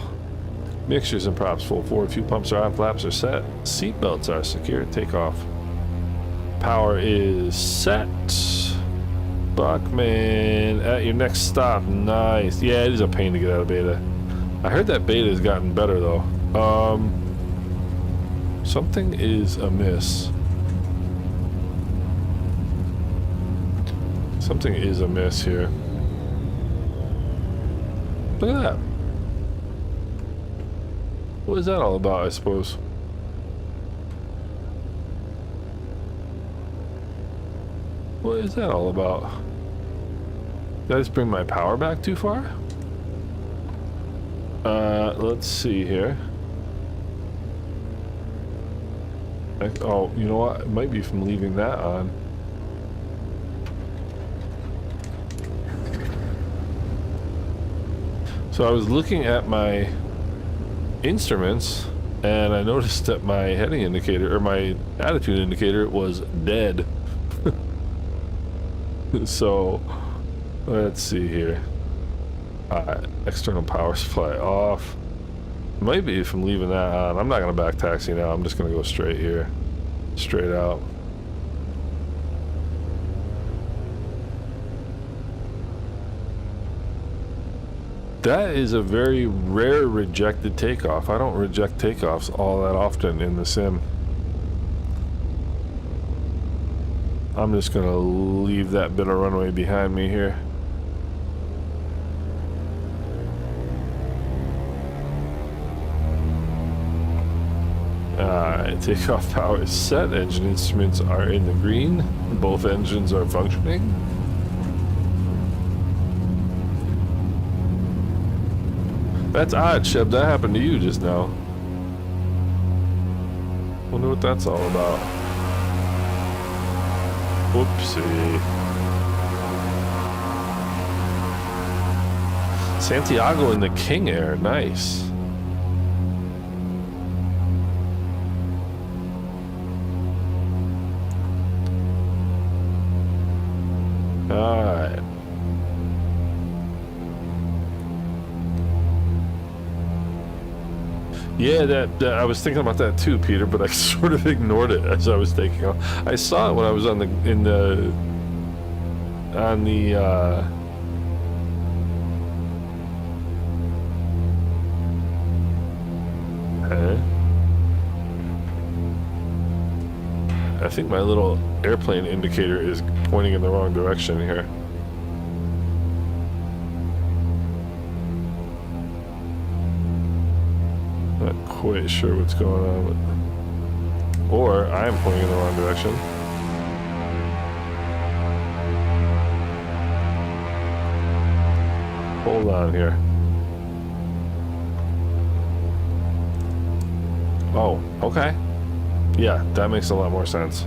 mixtures and props full forward, fuel pumps are on, flaps are set, seat belts are secure, takeoff. Power is set. Buckman at your next stop. Nice. Yeah, it is a pain to get out of beta. I heard that beta has gotten better though. Something is amiss. Something is amiss here. Look at that. What is that all about, I suppose? What is that all about? Did I just bring my power back too far? Let's see here. Oh, you know what? It might be from leaving that on. So I was looking at my instruments and I noticed that my heading indicator or my attitude indicator was dead. So let's see here. External power supply off. Might be from leaving that on. I'm not gonna back taxi now. I'm just gonna go straight here, straight out. That is a very rare rejected takeoff. I don't reject takeoffs all that often in the sim. I'm just gonna leave that bit of runway behind me here. Alright, takeoff power is set. Engine instruments are in the green. Both engines are functioning. That's odd, Shep. That happened to you just now. Wonder what that's all about. Whoopsie. Santiago in the King Air. Nice. Alright. Yeah, that I was thinking about that too, Peter, but I sort of ignored it as I was taking off. I saw it when I was on the Okay. I think my little airplane indicator is pointing in the wrong direction here. Not quite sure what's going on, but... Or I'm pointing in the wrong direction. Hold on here. Oh, okay. Yeah, that makes a lot more sense.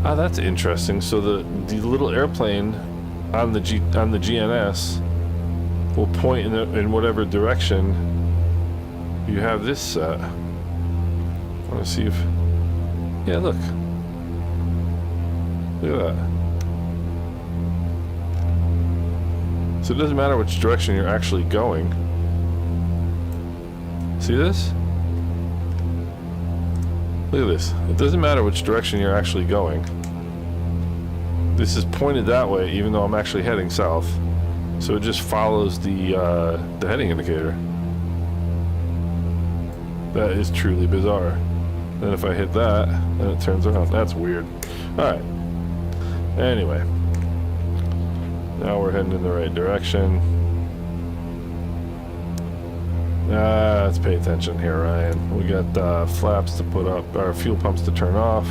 Ah, that's interesting. So the little airplane on the GNS will point in whatever direction you have this set. I want to see if... Yeah, look. Look at that. So it doesn't matter which direction you're actually going. See this? Look at this. It doesn't matter which direction you're actually going. This is pointed that way even though I'm actually heading south. So it just follows the heading indicator. That is truly bizarre. Then if I hit that, then it turns around. That's weird. Alright. Anyway. Now we're heading in the right direction. Let's pay attention here, Ryan. We got flaps to put up, or fuel pumps to turn off.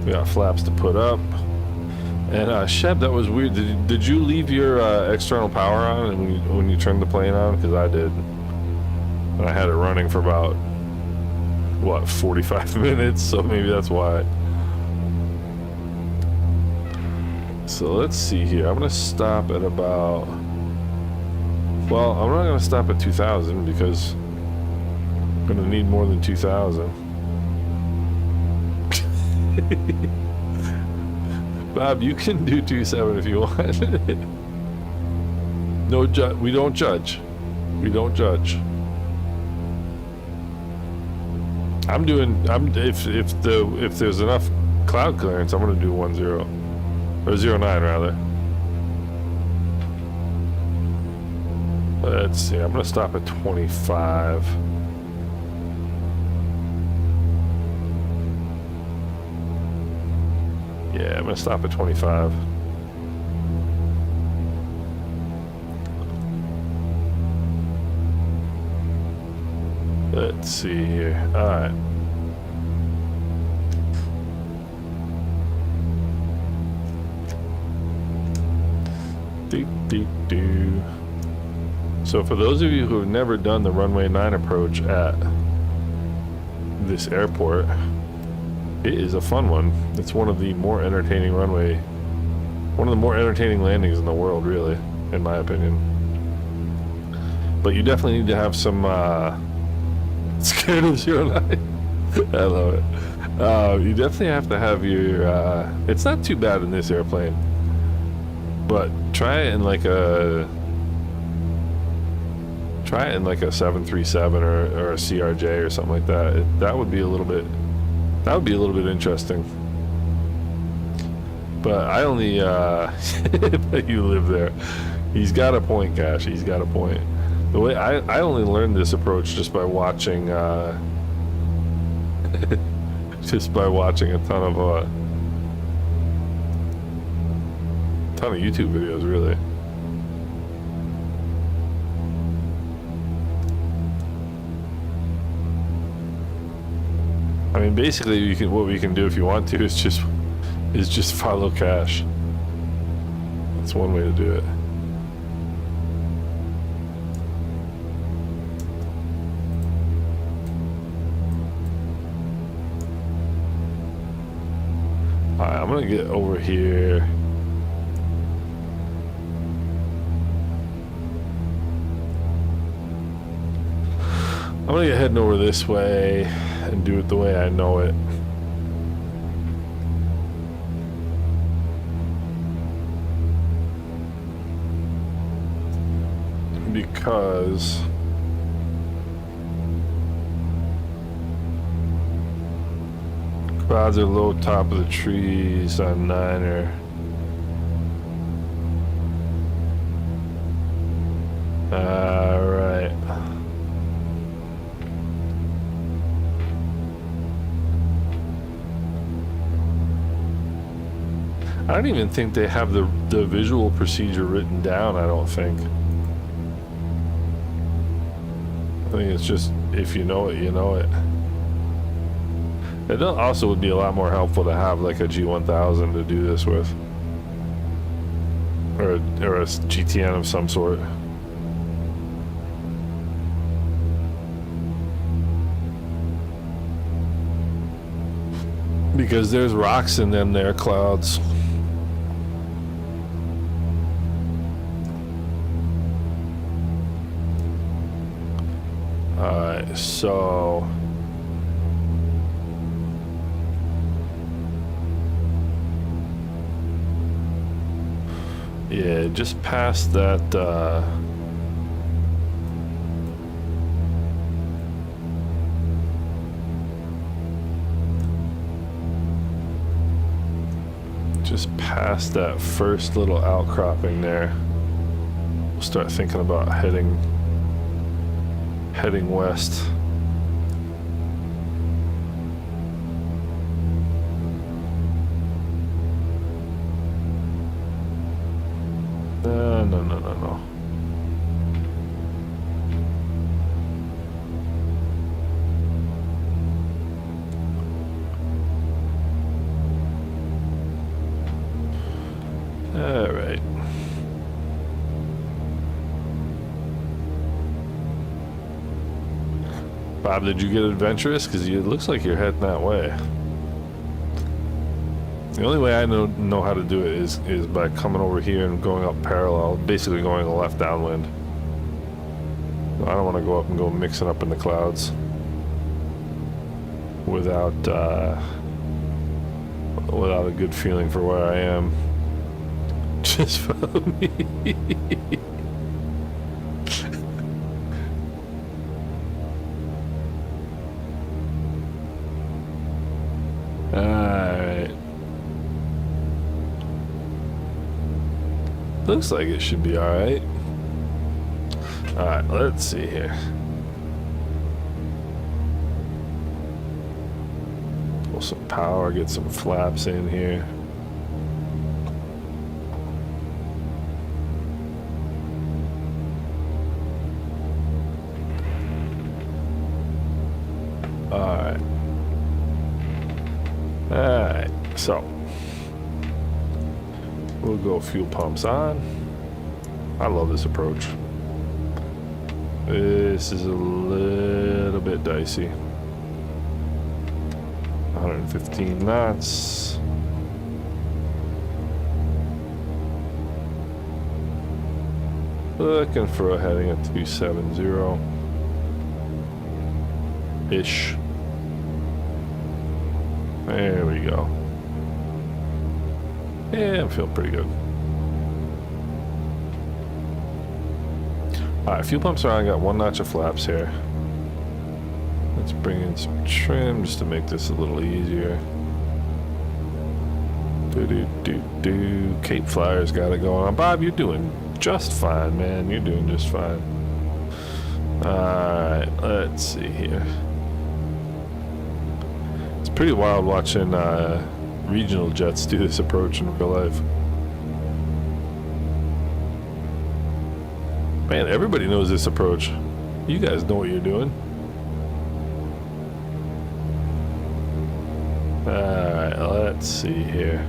We got flaps to put up. And Sheb, that was weird. Did you leave your external power on when you turned the plane on? Because I did. And I had it running for about, what, 45 minutes? So maybe that's why. So let's see here. I'm going to stop at about... Well, I'm not going to stop at 2,000 because I'm going to need more than 2,000. Bob, you can do 2.7 if you want. No, we don't judge. We don't judge. If there's enough cloud clearance, I'm going to do 1.0 or 0.9 rather. Let's see. I'm going to stop at 25. Yeah, I'm going to stop at 25. Let's see here. All right. Do. So for those of you who have never done the runway 9 approach at this airport, it is a fun one. It's one of the more entertaining landings in the world, really, in my opinion. But you definitely need to have some scared of 09. I love it. You definitely have to have your it's not too bad in this airplane, but try it in like a 737 or a CRJ or something like that. That would be a little bit interesting. But I only you live there. He's got a point, Cash. He's got a point. The way I only learned this approach just by watching just by watching a ton of YouTube videos, really. I mean, basically, what we can do if you want to is just follow Cash. That's one way to do it. All right, I'm gonna get over here. I'm gonna get heading over this way and do it the way I know it. Because clouds are low top of the trees on Niner. Alright. I don't even think they have the visual procedure written down, I don't think. I think it's just, if you know it, you know it. It also would be a lot more helpful to have like a G1000 to do this with. Or a GTN of some sort. Because there's rocks in them there clouds. Alright, so yeah, just past that just past that first little outcropping there, we'll start thinking about heading west. No. All right. Bob, did you get adventurous? Because it looks like you're heading that way. The only way I know how to do it is by coming over here and going up parallel, basically going left downwind. I don't want to go up and go mixing up in the clouds without a good feeling for where I am. Just follow me. Alright. Looks like it should be alright. Alright, let's see here. Pull some power, get some flaps in here. Alright. Alright, so we'll go fuel pumps on. I love this approach. This is a little bit dicey. 115 knots. Looking for a heading at 270-ish. There we go. Yeah, I'm feeling pretty good. Alright, fuel pumps are on. I got one notch of flaps here. Let's bring in some trim just to make this a little easier. Cape Flyer's got it going on. Bob, you're doing just fine, man. You're doing just fine. Alright, let's see here. It's pretty wild watching regional jets do this approach in real life. Man, everybody knows this approach. You guys know what you're doing. Alright, let's see here.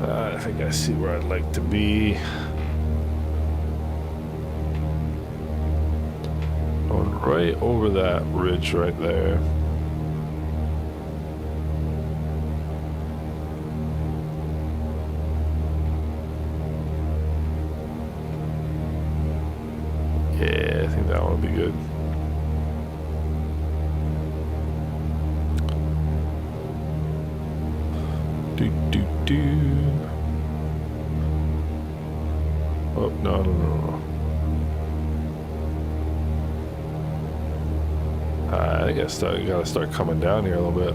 I think I see where I'd like to be. Going right over that ridge right there. Yeah, I think that one will be good. Oh, no. I guess you gotta start coming down here a little bit.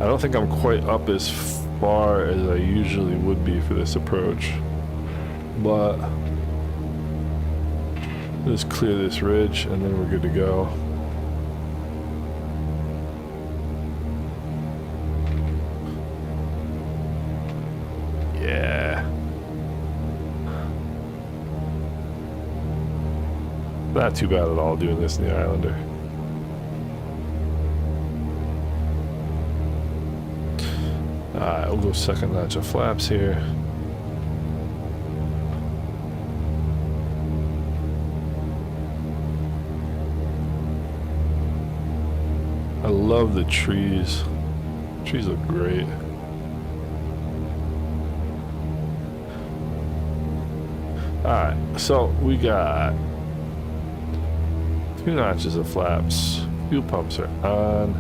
I don't think I'm quite up as far as I usually would be for this approach. but just clear this ridge and then we're good to go. Yeah. Not too bad at all doing this in the Islander. Alright, we'll go second notch of flaps here. I love the trees. Trees look great. Alright, so we got 2 notches of flaps. Fuel pumps are on.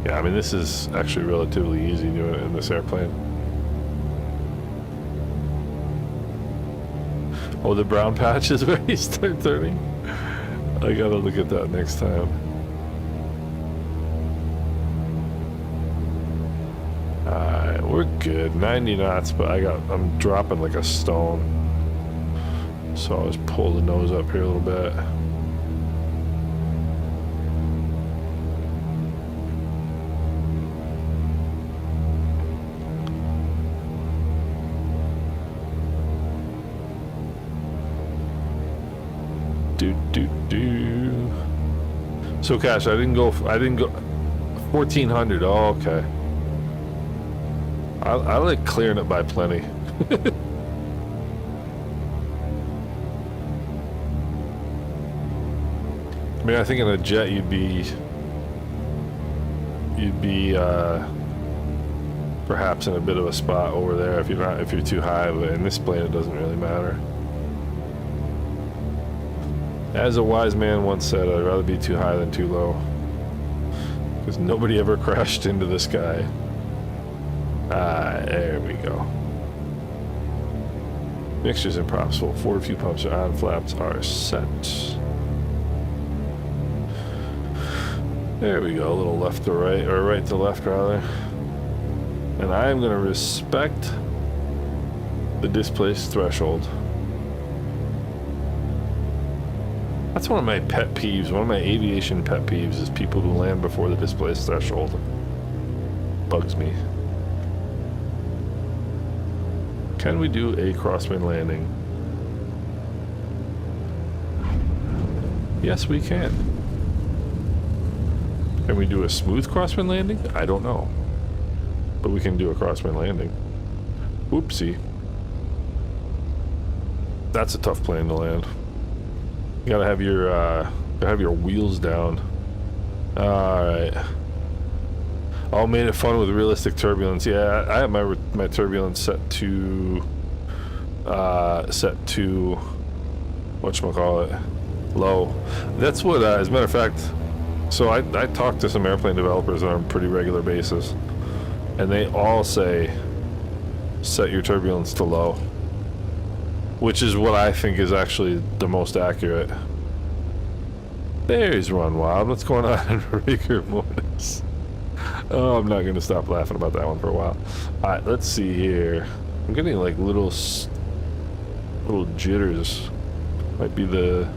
Yeah, I mean, this is actually relatively easy doing it in this airplane. Oh, the brown patch is where you start turning. I gotta look at that next time. Alright, we're good. 90 knots, but I'm dropping like a stone. So I'll just pull the nose up here a little bit. So Cash, I didn't go 1400. Oh, okay. I like clearing it by plenty. I mean, I think in a jet you'd be perhaps in a bit of a spot over there if you're too high, but in this plane it doesn't really matter. As a wise man once said, I'd rather be too high than too low. Because nobody ever crashed into the sky. Ah, there we go. Mixtures and props full. Forward fuel pumps are on. Flaps are set. There we go. A little left to right, or right to left rather. And I am going to respect the displaced threshold. That's one of my pet peeves. One of my aviation pet peeves is people who land before the displaced threshold. Bugs me. Can we do a crosswind landing? Yes, we can. Can we do a smooth crosswind landing? I don't know. But we can do a crosswind landing. Oopsie. That's a tough plane to land. You gotta have your wheels down. Alright. All made it fun with realistic turbulence. Yeah, I have my turbulence set to whatchamacallit, low. That's what as a matter of fact, so I talk to some airplane developers on a pretty regular basis, and they all say set your turbulence to low, which is what I think is actually the most accurate. There's Run Wild. What's going on in rigor mortis? Oh, I'm not going to stop laughing about that one for a while. Alright, let's see here. I'm getting like little jitters. Might be this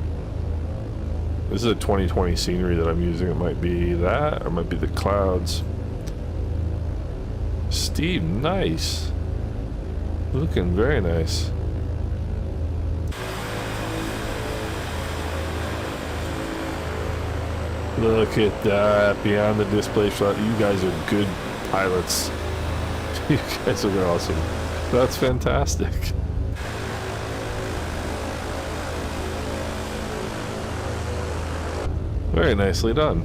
is a 2020 scenery that I'm using. It might be that, or it might be the clouds. Steve, nice. Looking very nice. Look at that, beyond the display shot. You guys are good pilots. You guys are awesome. That's fantastic. Very nicely done.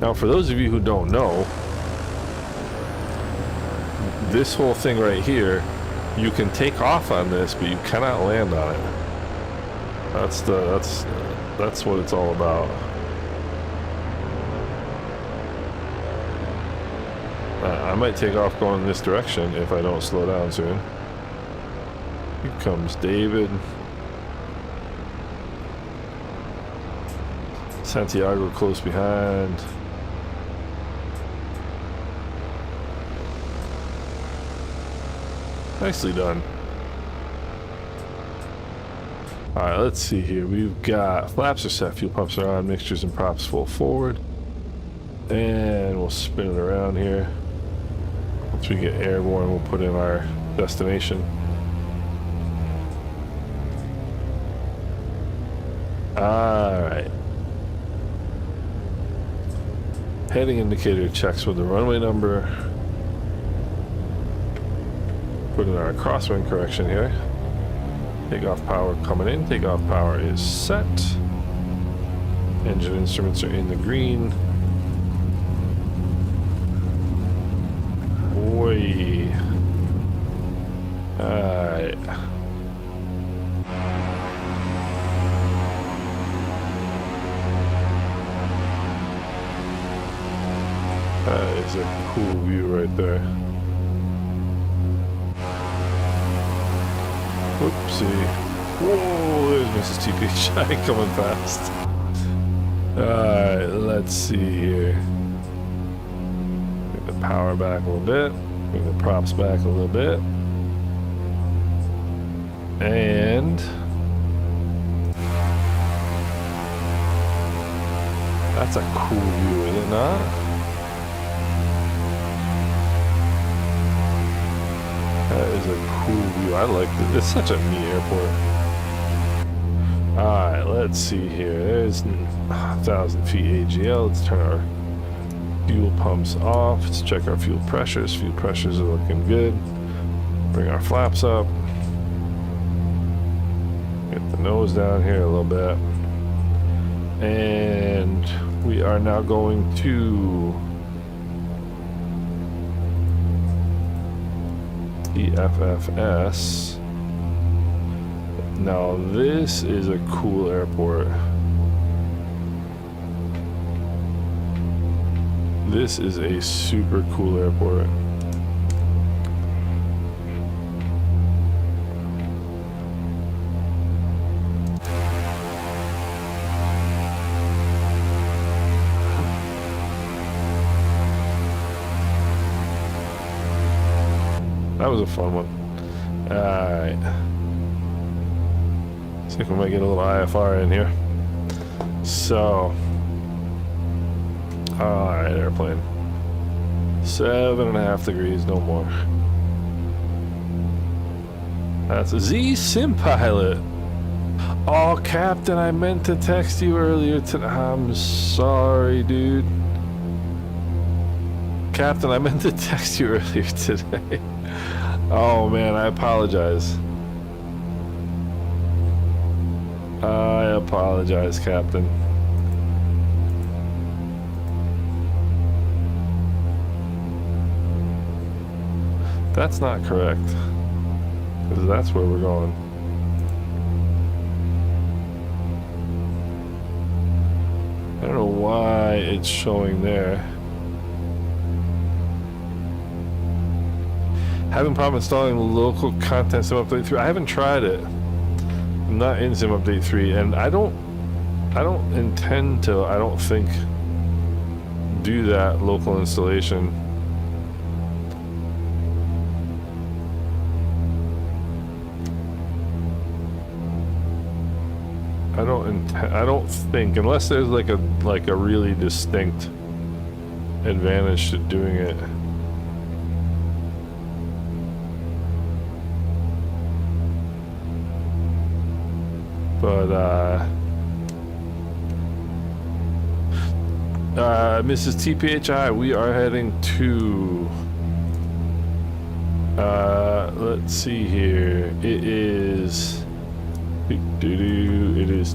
Now, for those of you who don't know, this whole thing right here, you can take off on this, but you cannot land on it. That's what it's all about. I might take off going in this direction if I don't slow down soon. Here comes David. Santiago close behind. Nicely done. Alright, let's see here. We've got flaps are set, fuel pumps are on, mixtures and props full forward. And we'll spin it around here. Once we get airborne, we'll put in our destination. Alright. Heading indicator checks with the runway number. Put in our crosswind correction here. Takeoff power coming in. Takeoff power is set. Engine instruments are in the green. Boy. Alright. That is a cool view right there. Whoopsie. Whoa, there's Mrs. TPHI coming fast. Alright, let's see here. Get the power back a little bit. Bring the props back a little bit. And that's a cool view, is it not? That is a cool view. I like this. It's such a neat airport. Alright, let's see here. There's 1,000 feet AGL. Let's turn our fuel pumps off. Let's check our fuel pressures. Fuel pressures are looking good. Bring our flaps up. Get the nose down here a little bit. And we are now going to TFFS. Now this is a cool airport. This is a super cool airport. That was a fun one. Alright. See if we might get a little IFR in here. So. Alright, airplane. 7.5 degrees, no more. That's a Z Sim Pilot. Oh, Captain, I meant to text you earlier today. I'm sorry, dude. Captain, I meant to text you earlier today. Oh man, I apologize. I apologize, Captain. That's not correct. Because that's where we're going. I don't know why it's showing there. Having problem installing local content Sim Update 3. I haven't tried it. I'm not in Sim Update 3, and I don't intend to, I don't think, do that local installation. I don't think, unless there's like a really distinct advantage to doing it. But Mrs. TPHI, we are heading to let's see here. It is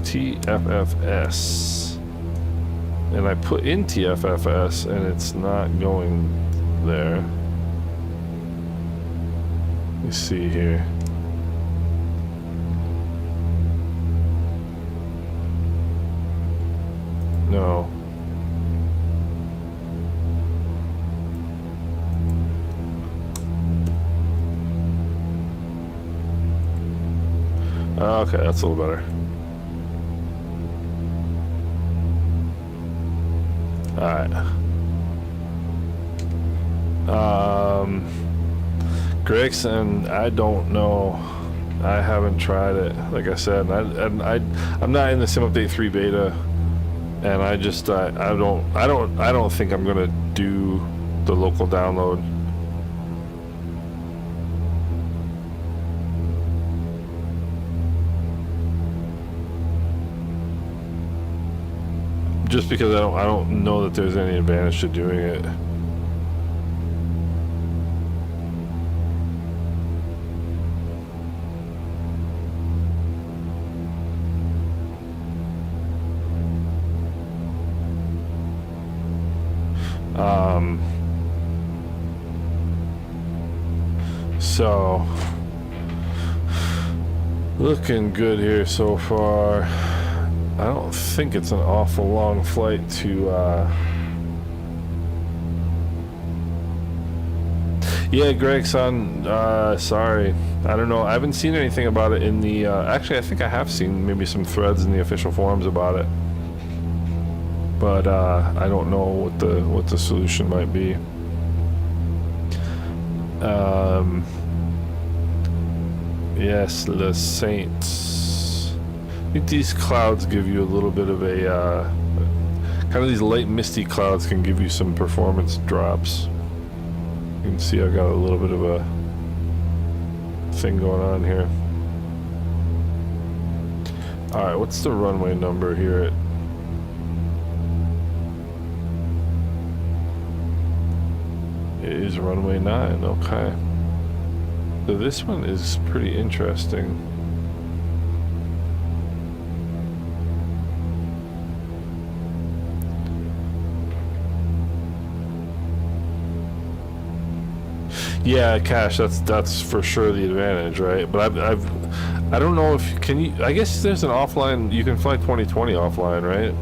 TFFS, and I put in TFFS and it's not going there. Let me see here. No. Okay, that's a little better. Alright. Gregson, I don't know. I haven't tried it. Like I said, I'm not in the Sim Update 3 beta, and I don't think I'm gonna do the local download. Just because I don't know that there's any advantage to doing it. So looking good here so far. I don't think it's an awful long flight to yeah, Gregson, sorry, I don't know, I haven't seen anything about it in the actually I think I have seen maybe some threads in the official forums about it, but I don't know what the solution might be. Yes, Les Saints. I think these clouds give you a little bit of a kind of these light misty clouds can give you some performance drops. You can see I've got a little bit of a thing going on here. Alright, what's the runway number here? It is runway 9, okay. So this one is pretty interesting. Yeah, Cash, that's for sure the advantage, right? But I don't know if can you. I guess there's an offline. You can fly 2020 offline, right?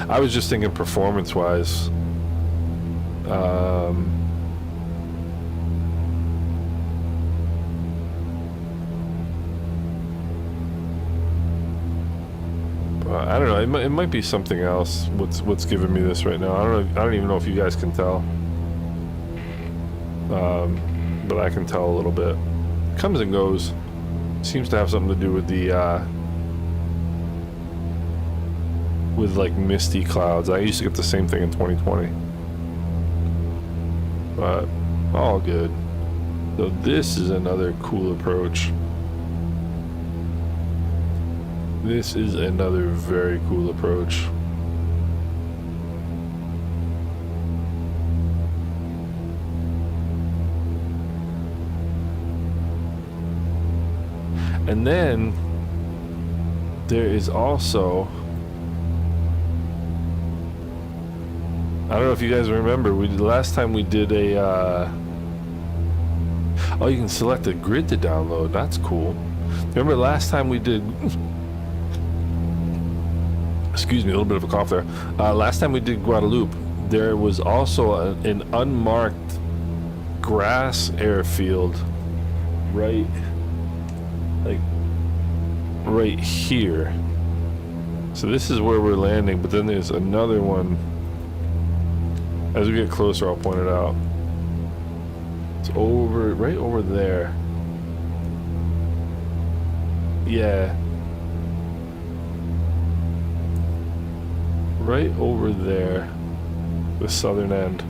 I was just thinking performance-wise. I don't know. It might be something else. What's giving me this right now? I don't know. I don't even know if you guys can tell. But I can tell a little bit. Comes and goes. Seems to have something to do with the with like misty clouds. I used to get the same thing in 2020. But all good. So this is another cool approach. This is another very cool approach. And then there is also, I don't know if you guys remember, the last time we did a oh, you can select a grid to download. That's cool. Remember last time we did excuse me, a little bit of a cough there. Last time we did Guadeloupe, there was also an unmarked grass airfield right here. So this is where we're landing, but then there's another one. As we get closer, I'll point it out. It's right over there. Yeah. Right over there, the southern end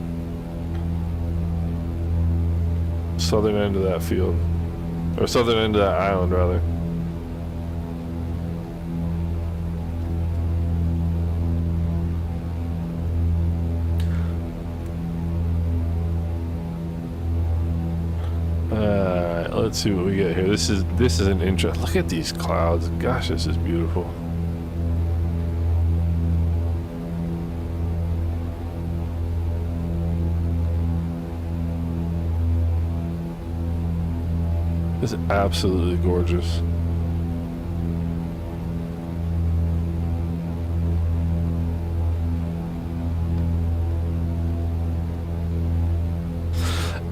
of that field, or southern end of that island rather. Let's see what we get here. This is an intro. Look at these clouds. Gosh, this is beautiful. This is absolutely gorgeous.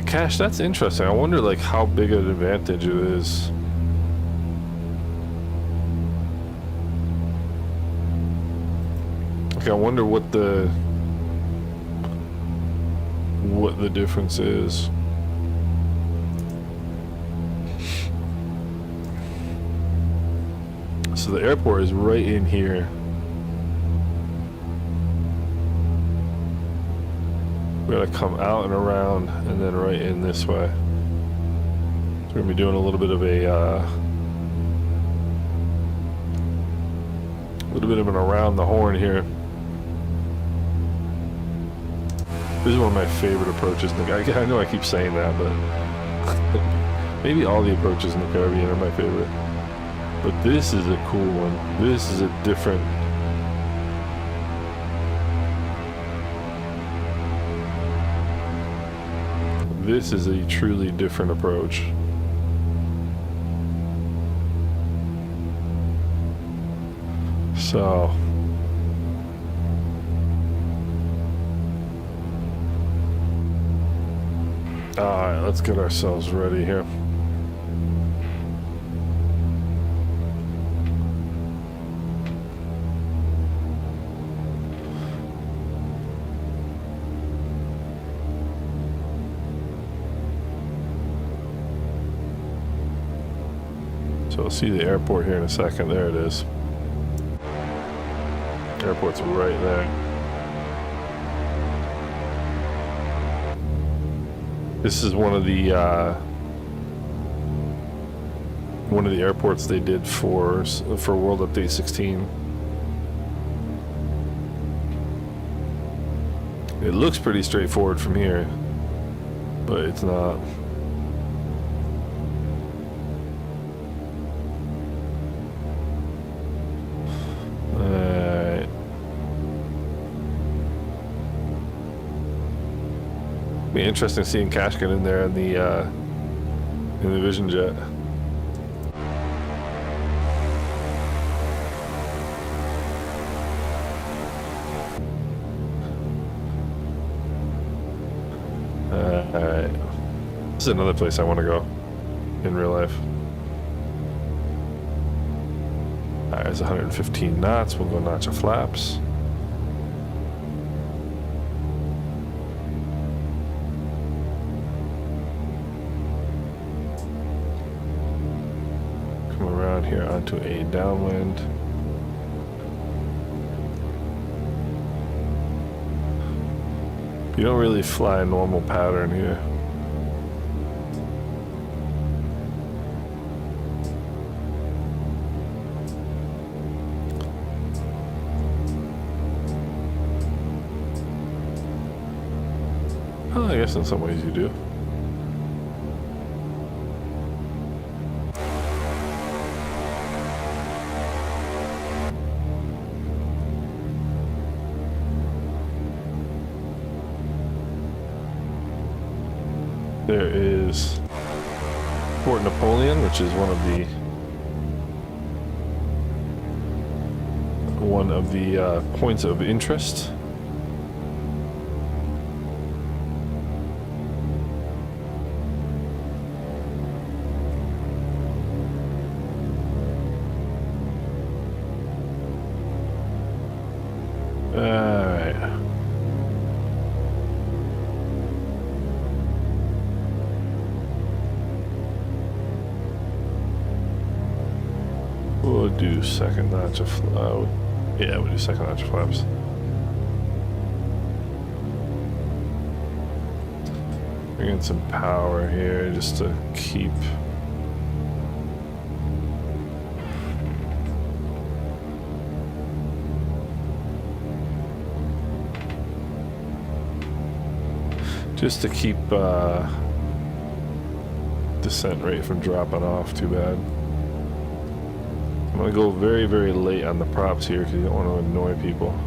Cash, that's interesting. I wonder like how big an advantage it is. Okay, I wonder what the difference is. So the airport is right in here. We gotta come out and around and then right in this way. So we're gonna be doing a little bit of an around the horn here. This is one of my favorite approaches. I know I keep saying that, but maybe all the approaches in the Caribbean are my favorite. But this is a cool one. This is a different. This is a truly different approach. So. Alright, let's get ourselves ready here. So we'll see the airport here in a second. There it is. Airport's right there. This is one of the airports they did for World Update 16. It looks pretty straightforward from here, but it's not. Be interesting seeing Kashkin in there in the Vision Jet. Alright. This is another place I want to go in real life. Alright, it's 115 knots. We'll go notch of flaps. Here onto a downwind. You don't really fly a normal pattern here. Well, I guess in some ways you do. There is Fort Napoleon, which is one of the points of interest. We'll do second notch of yeah, we'll do second notch of flaps. Bring in some power here just to keep descent rate from dropping off too bad. I'm gonna go very, very late on the props here because you don't want to annoy people.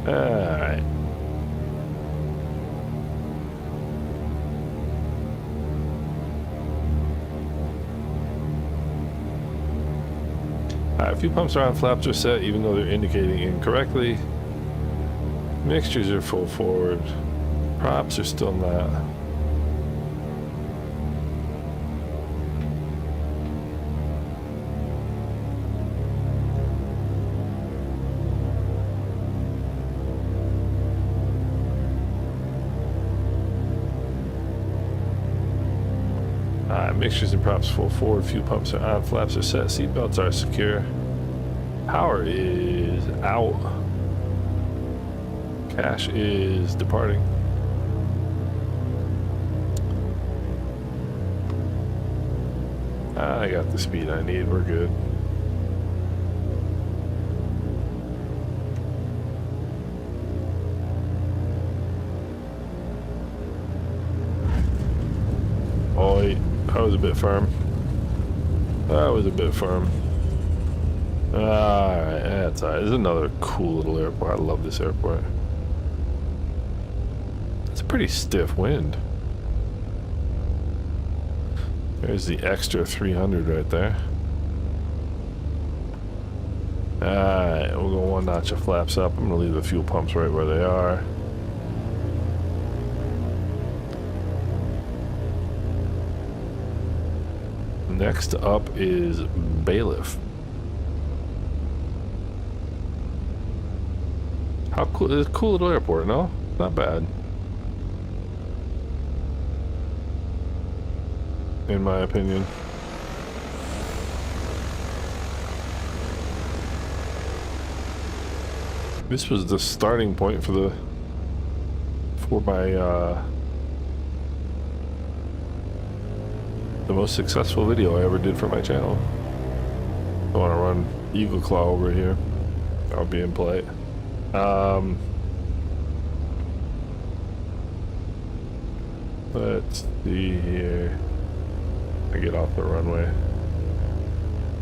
Alright. Alright, fuel pumps are on, flaps are set even though they're indicating incorrectly. Mixtures are full forward. Props are still not. Mixtures and props full forward. Fuel pumps are on, flaps are set, seatbelts are secure. Power is out. Cash is departing. I got the speed I need, we're good. Oh, wait. That was a bit firm. That was a bit firm. Alright, that's alright. This is another cool little airport. I love this airport. It's a pretty stiff wind. There's the extra 300 right there. Alright, we'll go one notch of flaps up. I'm gonna leave the fuel pumps right where they are. Next up is Bailiff. How cool, it's a cool little airport, no? Not bad. In my opinion. This was the starting point for my the most successful video I ever did for my channel. I want to run Eagle Claw over here. I'll be polite. Let's see here. I get off the runway.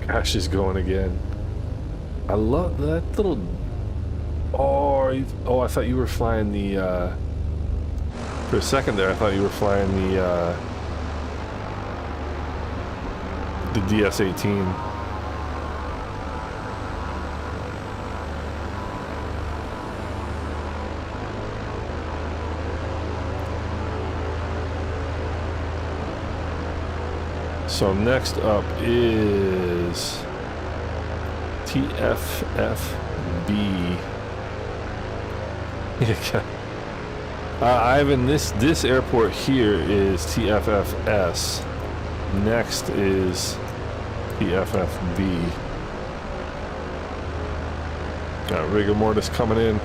Gosh, is going again. I love that little. Oh, I thought you were flying the. For a second there, I thought you were flying the DS-18. So next up is TFFB. Ivan, this airport here is TFFS. Next is TFFB. Got rigor mortis coming in.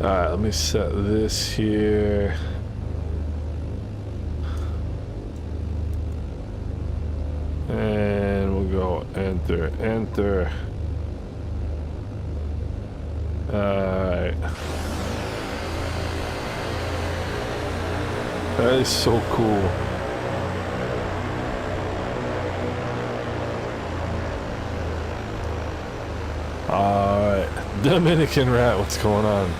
Alright, let me set this here. And we'll go enter, enter. Alright. That is so cool. Alright. Dominican rat, what's going on?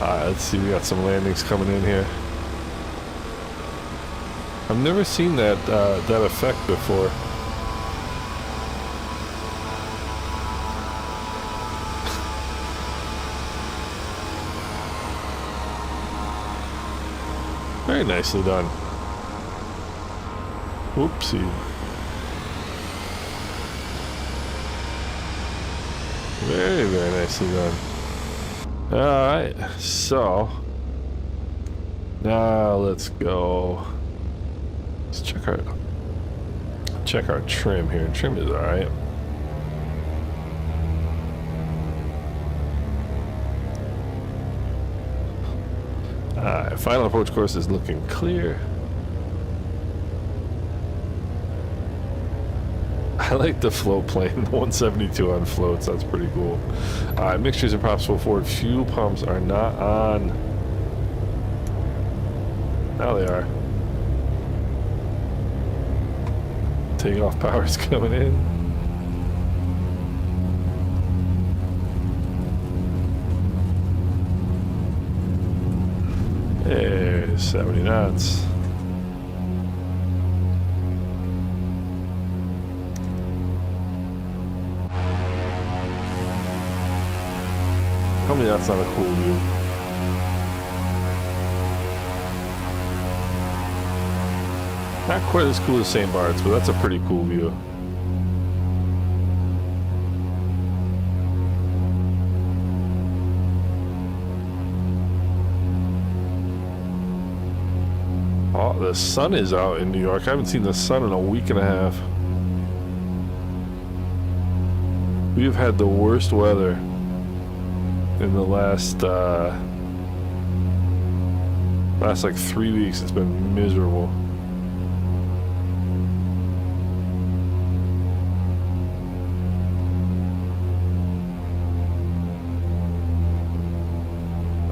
Alright, let's see, we got some landings coming in here. I've never seen that that effect before. Very nicely done. Whoopsie. Very, very nicely done. Alright, so now let's go. Let's check our trim here. Trim is alright. Alright, final approach course is looking clear. I like the float plane, the 172 on floats, that's pretty cool. Alright, mixtures and props full forward. Fuel pumps are not on. Now they are. Takeoff power's coming in. Hey, 70 knots. Tell me that's not a cool view. Not quite as cool as St. Bart's, but that's a pretty cool view. Oh, the sun is out in New York. I haven't seen the sun in a week and a half. We've had the worst weather in the last like 3 weeks. It's been miserable.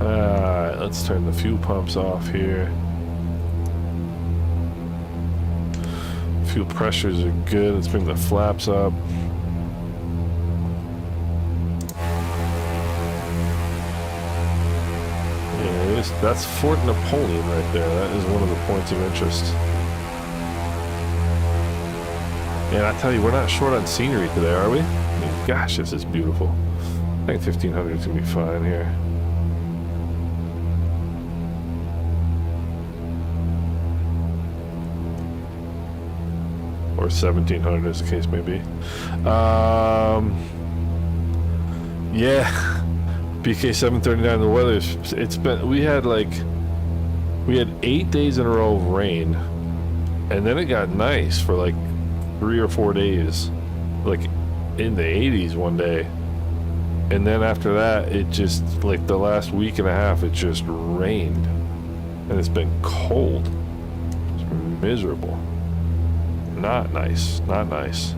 Alright, let's turn the fuel pumps off here. Fuel pressures are good. Let's bring the flaps up. That's Fort Napoleon right there. That is one of the points of interest. And I tell you, we're not short on scenery today, are we? I mean, gosh, this is beautiful. I think 1500 is going to be fine here. Or 1700 as the case may be. Yeah. BK 739, the weather, it's been, we had 8 days in a row of rain, and then it got nice for like 3 or 4 days, like in the 80s one day, and then after that it just, like the last week and a half, it just rained, and it's been cold. It's been miserable. Not nice, not nice.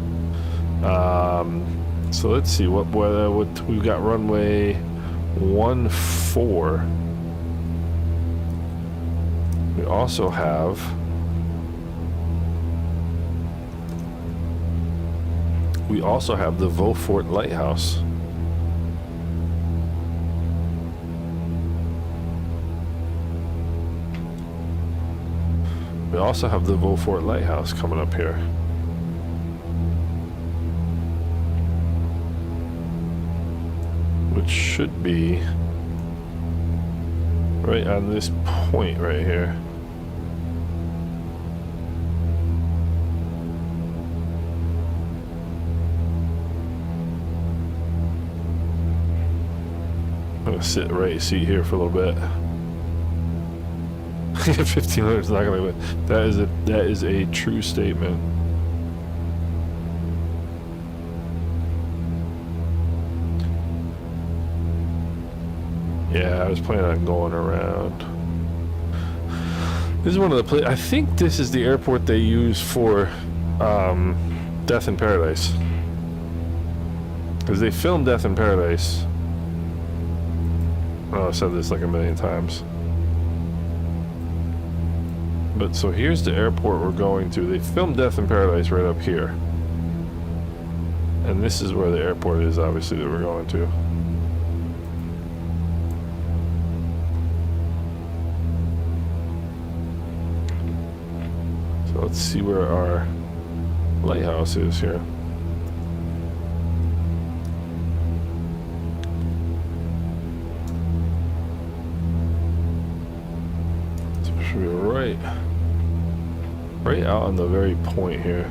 So let's see what we've got. Runway 14. We also have the Beaufort Lighthouse. We also have the Beaufort Lighthouse coming up here. Which should be right on this point right here. I'm gonna sit right seat here for a little bit. 1500 is not gonna win. That is a true statement. Yeah, I was planning on going around. This is one of the places. I think this is the airport they use for Death in Paradise, because they filmed Death in Paradise. Oh, I've said this like a million times. But so here's the airport we're going to. They filmed Death in Paradise right up here, and this is where the airport is, obviously, that we're going to. Let's see where our lighthouse is here. So it should be right out on the very point here.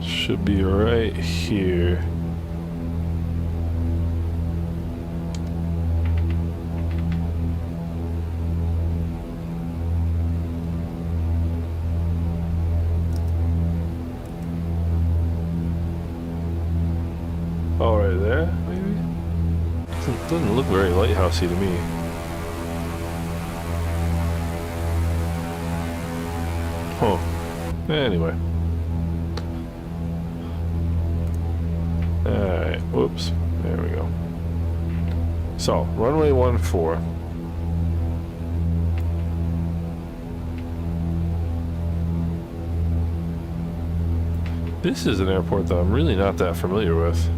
Should be right here. Oh, right there, maybe? Doesn't look very lighthousey to me. Huh. Anyway. Alright, whoops. There we go. So, runway 14. This is an airport that I'm really not that familiar with.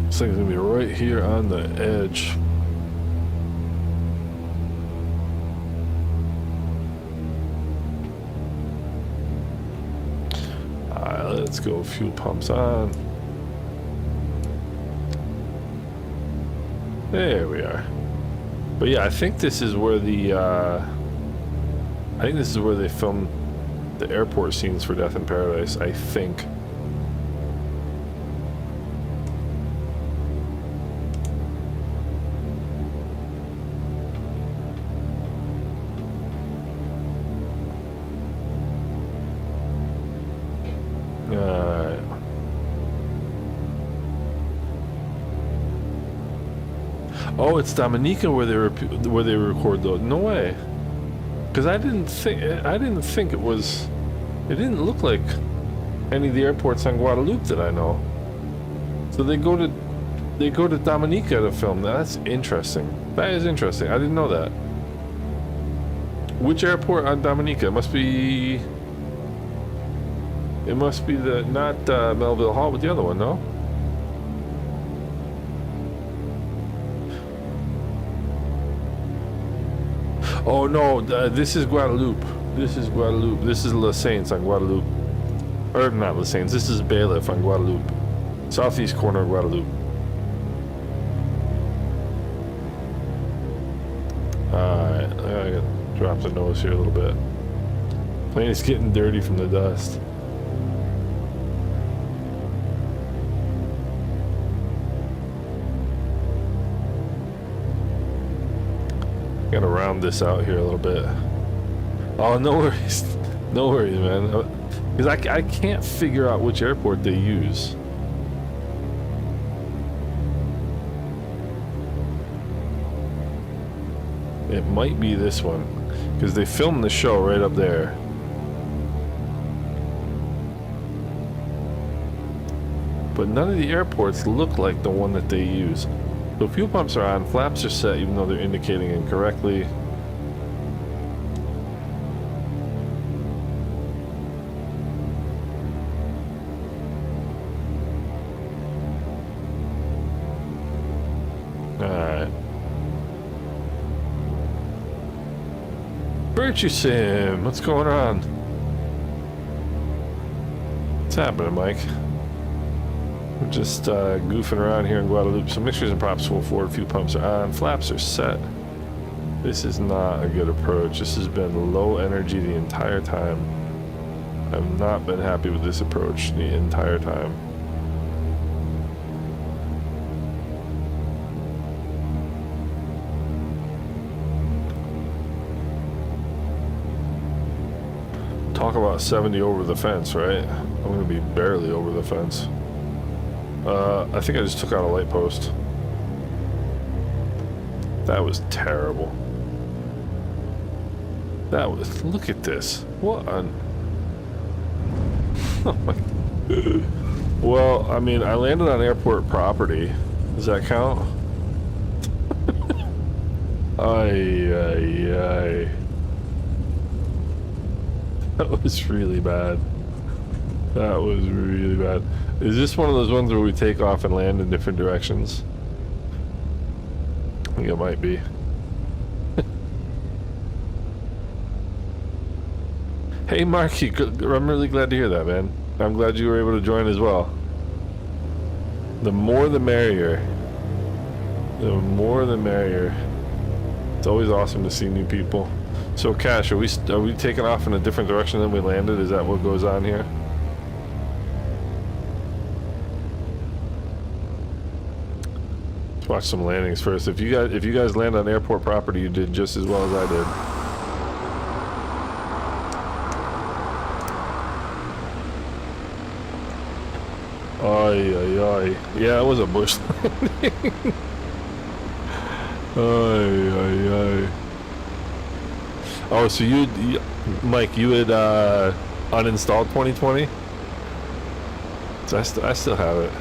This thing's gonna be right here on the edge. Alright, let's go. Fuel pumps on. There we are. But yeah, I think this is where the I think this is where they filmed the airport scenes for Death in Paradise, I think. Oh, it's Dominica where they record those. No way. Because I didn't think it was. It didn't look like any of the airports on Guadeloupe that I know. So they go to Dominica to film. That's interesting. That is interesting. I didn't know that. Which airport on Dominica? It must be the not Melville Hall, but the other one, no? Oh no, this is Guadeloupe. This is Guadeloupe. This is Les Saints on Guadeloupe. Or not Les Saints, this is Bailiff on Guadeloupe. Southeast corner of Guadeloupe. Alright, I gotta drop the nose here a little bit. Plane is getting dirty from the dust. Gotta round this out here a little bit. Oh, no worries. No worries, man. Because I can't figure out which airport they use. It might be this one. Because they filmed the show right up there. But none of the airports look like the one that they use. So fuel pumps are on, flaps are set even though they're indicating incorrectly. Alright. Virtue Sim, what's going on? What's happening, Mike? We're just goofing around here in Guadeloupe. So mixtures and props full forward, fuel pumps are on, flaps are set. This is not a good approach. This has been low energy the entire time. I've not been happy with this approach the entire time. Talk about 70 over the fence, right? I'm gonna be barely over the fence. I think I just took out a light post. That was terrible. That was, look at this. What on? Oh my. Well, I mean, I landed on airport property. Does that count? Ay. That was really bad. That was really bad. Is this one of those ones where we take off and land in different directions? I think it might be. Hey Marky, I'm really glad to hear that, man. I'm glad you were able to join as well. The more the merrier. The more the merrier. It's always awesome to see new people. So Cash, are we taking off in a different direction than we landed? Is that what goes on here? Let's watch some landings first. If you guys land on airport property, you did just as well as I did. Ay, ay, ay. Yeah, it was a bush landing. Ay, ay, ay. Oh, so Mike, you had uninstalled 2020? So I still have it.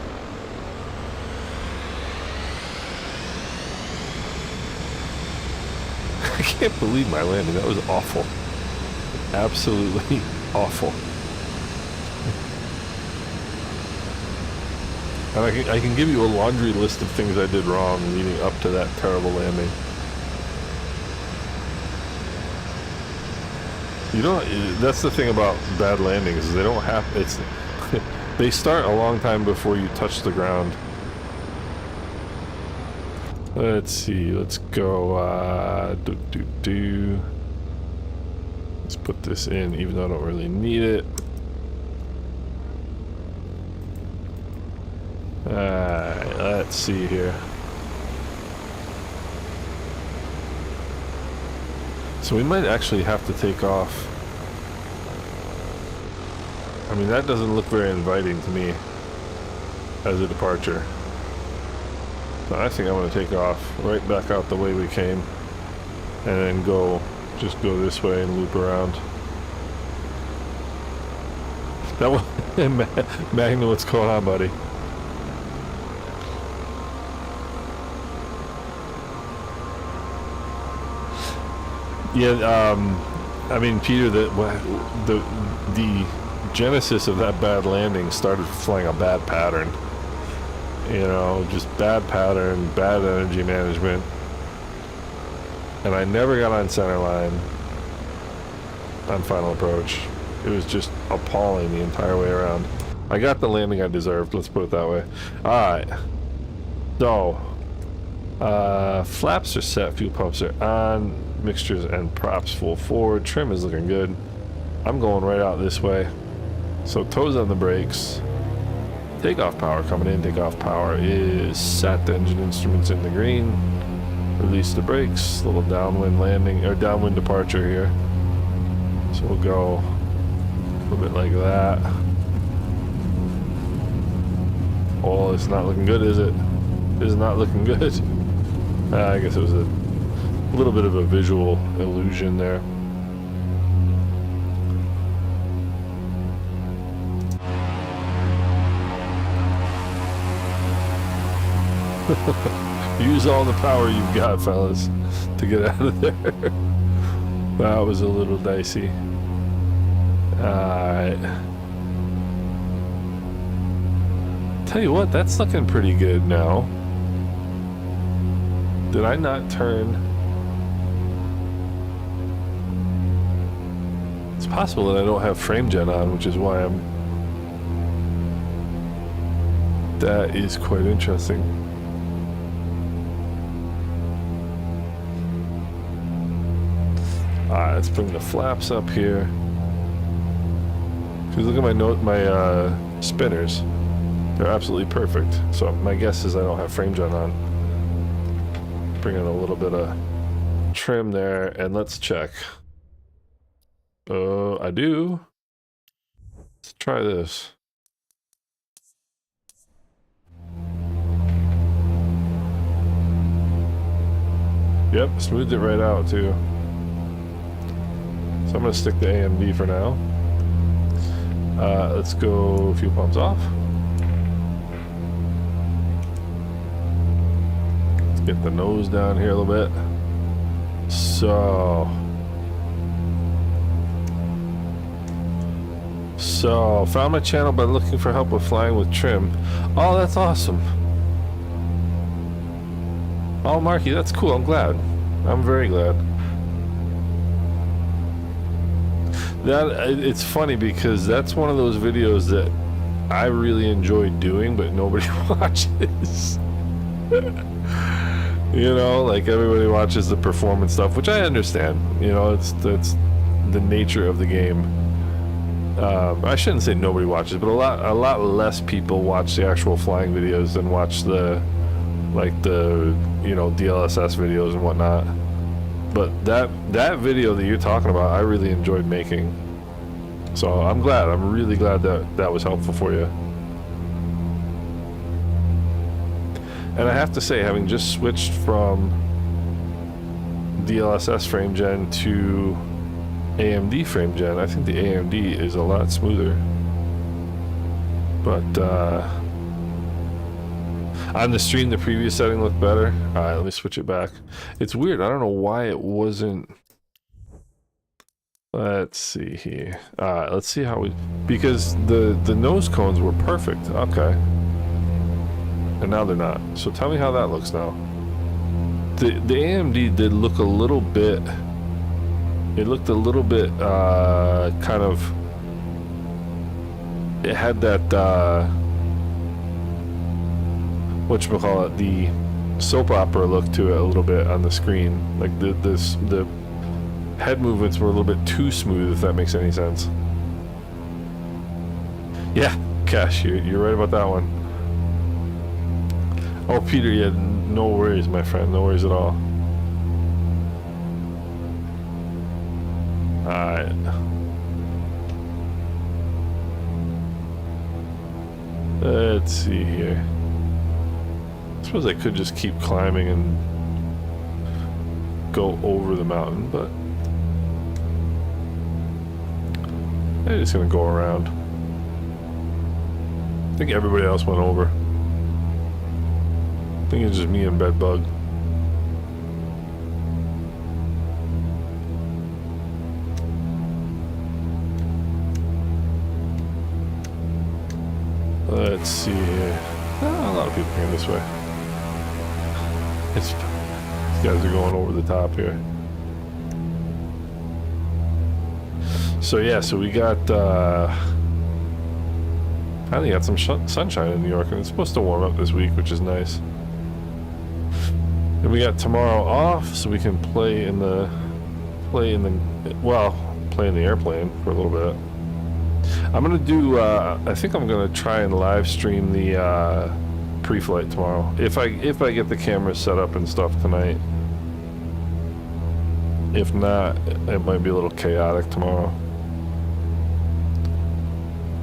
I can't believe my landing. That was awful. Absolutely awful. And I can give you a laundry list of things I did wrong leading up to that terrible landing. You don't. That's the thing about bad landings. Is they don't have. It's. They start a long time before you touch the ground. Let's see. Let's go. Let's put this in, even though I don't really need it. Alright, let's see here. So we might actually have to take off. I mean, that doesn't look very inviting to me as a departure. So I think I'm going to take off right back out the way we came and then just go this way and loop around. That one, Magnum, what's going on, buddy? Yeah, I mean, Peter, the genesis of that bad landing started flying a bad pattern. You know, just bad pattern, bad energy management. And I never got on center line on final approach. It was just appalling the entire way around. I got the landing I deserved, let's put it that way. Alright. So, flaps are set, fuel pumps are on, mixtures and props full forward, trim is looking good. I'm going right out this way. So toes on the brakes. Takeoff power coming in. Takeoff power is set. The engine instruments in the green. Release the brakes. Little downwind landing or downwind departure here. So we'll go a little bit like that. Oh, it's not looking good, is it? It is not looking good. I guess it was a little bit of a visual illusion there. Use all the power you've got, fellas, to get out of there. That was a little dicey. Alright. Tell you what, that's looking pretty good now. Did I not turn? It's possible that I don't have frame gen on, which is why I'm... That is quite interesting. Alright, let's bring the flaps up here. Because look at my spinners. They're absolutely perfect. So my guess is I don't have frame gen on. Bring in a little bit of trim there, and let's check. I do. Let's try this. Yep, smoothed it right out too. So I'm going to stick the AMD for now. Let's go fuel pumps off. Let's get the nose down here a little bit. So found my channel by looking for help with flying with trim. Oh, that's awesome. Oh, Marky, that's cool. I'm glad. I'm very glad. It's funny because that's one of those videos that I really enjoy doing, but nobody watches. You know, like everybody watches the performance stuff, which I understand. You know, it's the nature of the game. I shouldn't say nobody watches, but a lot less people watch the actual flying videos than watch the DLSS videos and whatnot. But that video that you're talking about, I really enjoyed making. So I'm really glad that was helpful for you. And I have to say, having just switched from DLSS frame gen to AMD frame gen, I think the AMD is a lot smoother. But on the stream, the previous setting looked better. All right, let me switch it back. It's weird. I don't know why it wasn't. Let's see here. All right, let's see how we, because the nose cones were perfect. Okay. And now they're not. So tell me how that looks now. The AMD did look a little bit, it looked a little bit kind of, it had that whatchamacallit, the soap opera look to it a little bit on the screen. Like the head movements were a little bit too smooth, if that makes any sense. Yeah, Cash, you're right about that one. Oh, Peter, yeah, no worries, my friend, no worries at all. Alright. Let's see here. I suppose I could just keep climbing and go over the mountain, but I'm just gonna go around. I think everybody else went over. I think it's just me and Bedbug. Let's see here. Oh, a lot of people came this way. These guys are going over the top here. So yeah, so we got finally got some sunshine in New York, and it's supposed to warm up this week, which is nice. And we got tomorrow off, so we can play in the airplane for a little bit. I'm gonna do. I think I'm gonna try and live stream the pre-flight tomorrow. If I get the camera set up and stuff tonight. If not, it might be a little chaotic tomorrow.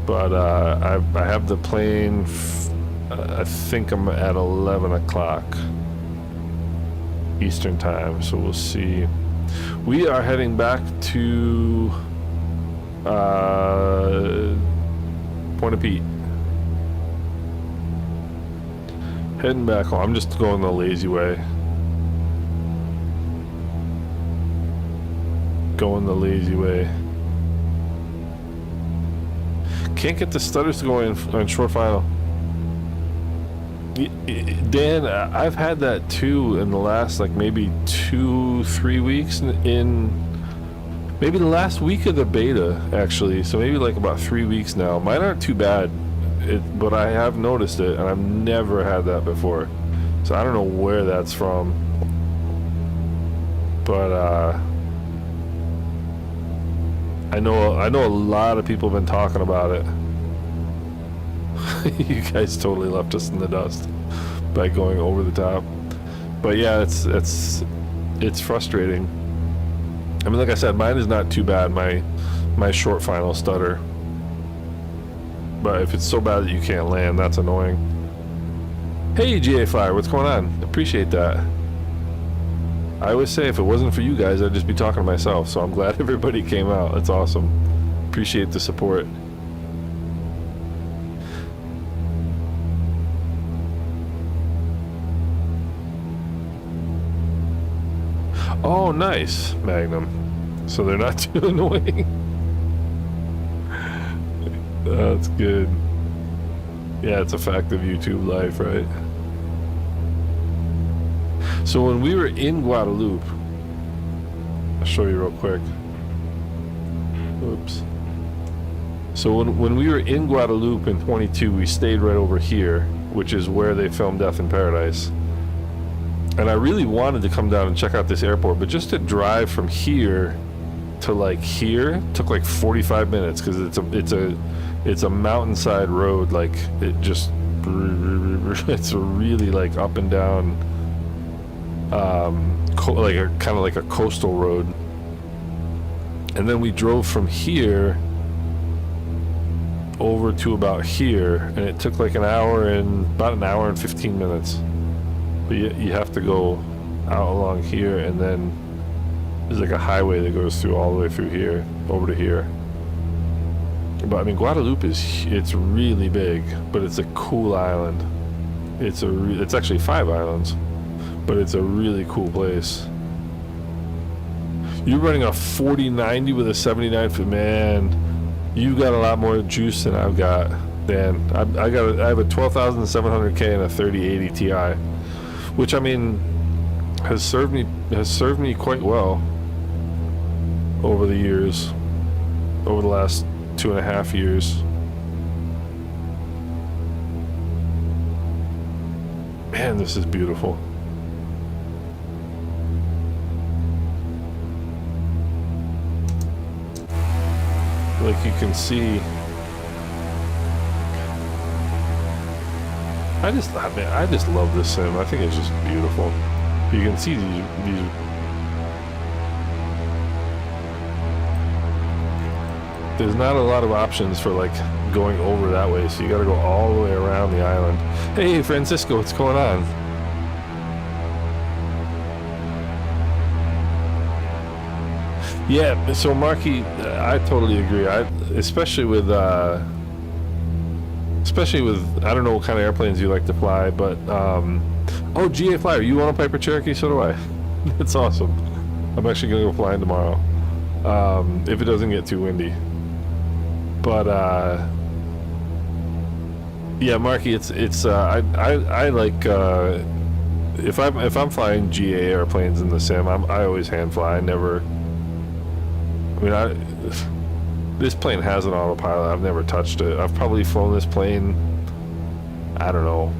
But I have the plane. I think I'm at 11 o'clock Eastern time, so we'll see. We are heading back to Point of Pete. Heading back home. I'm just going the lazy way. Going the lazy way. Can't get the stutters to go in on short final. Dan, I've had that too in the last like maybe 2-3 weeks in maybe the last week of the beta actually, so maybe like about 3 weeks now. Mine aren't too bad, but I have noticed it, and I've never had that before, so I don't know where that's from, but I know a lot of people have been talking about it. You guys totally left us in the dust by going over the top. But yeah, it's frustrating. I mean, like I said, mine is not too bad, my short final stutter. But if it's so bad that you can't land, that's annoying. Hey GA Fire, what's going on? Appreciate that. I always say if it wasn't for you guys, I'd just be talking to myself, so I'm glad everybody came out. That's awesome. Appreciate the support. Oh, nice, Magnum. So they're not too annoying. That's good. Yeah, it's a fact of YouTube life, right? So when we were in Guadeloupe, I'll show you real quick. Oops. So when we were in Guadeloupe in 22, we stayed right over here, which is where they filmed Death in Paradise. And I really wanted to come down and check out this airport, but just to drive from here to like here took like 45 minutes because it's a mountainside road. Like it just it's a really like up and down, like a kind of like a coastal road. And then we drove from here over to about here, and it took like about an hour and 15 minutes. But you have to go out along here, and then there's like a highway that goes through all the way through here, over to here. But I mean, Guadeloupe it's really big, but it's a cool island. It's actually 5 islands, but it's a really cool place. You're running a 4090 with a 79 foot, man. You got a lot more juice than I've got, Dan. I have a 12,700K and a 3080 Ti, which I mean has served me quite well over the years, over the last 2.5 years. Man, this is beautiful. Like you can see, I just love this sim. I think it's just beautiful. You can see these there's not a lot of options for like going over that way, so you got to go all the way around the island. Hey Francisco, what's going on? Yeah, so Marky, I totally agree. Especially with I don't know what kind of airplanes you like to fly, but oh, GA Flyer, you want a Piper Cherokee? So do I. That's awesome. I'm actually gonna go flying tomorrow, if it doesn't get too windy. But yeah, Marky, I like if I'm flying GA airplanes in the sim, I always hand fly. I never. I mean, this plane has an autopilot. I've never touched it. I've probably flown this plane, I don't know,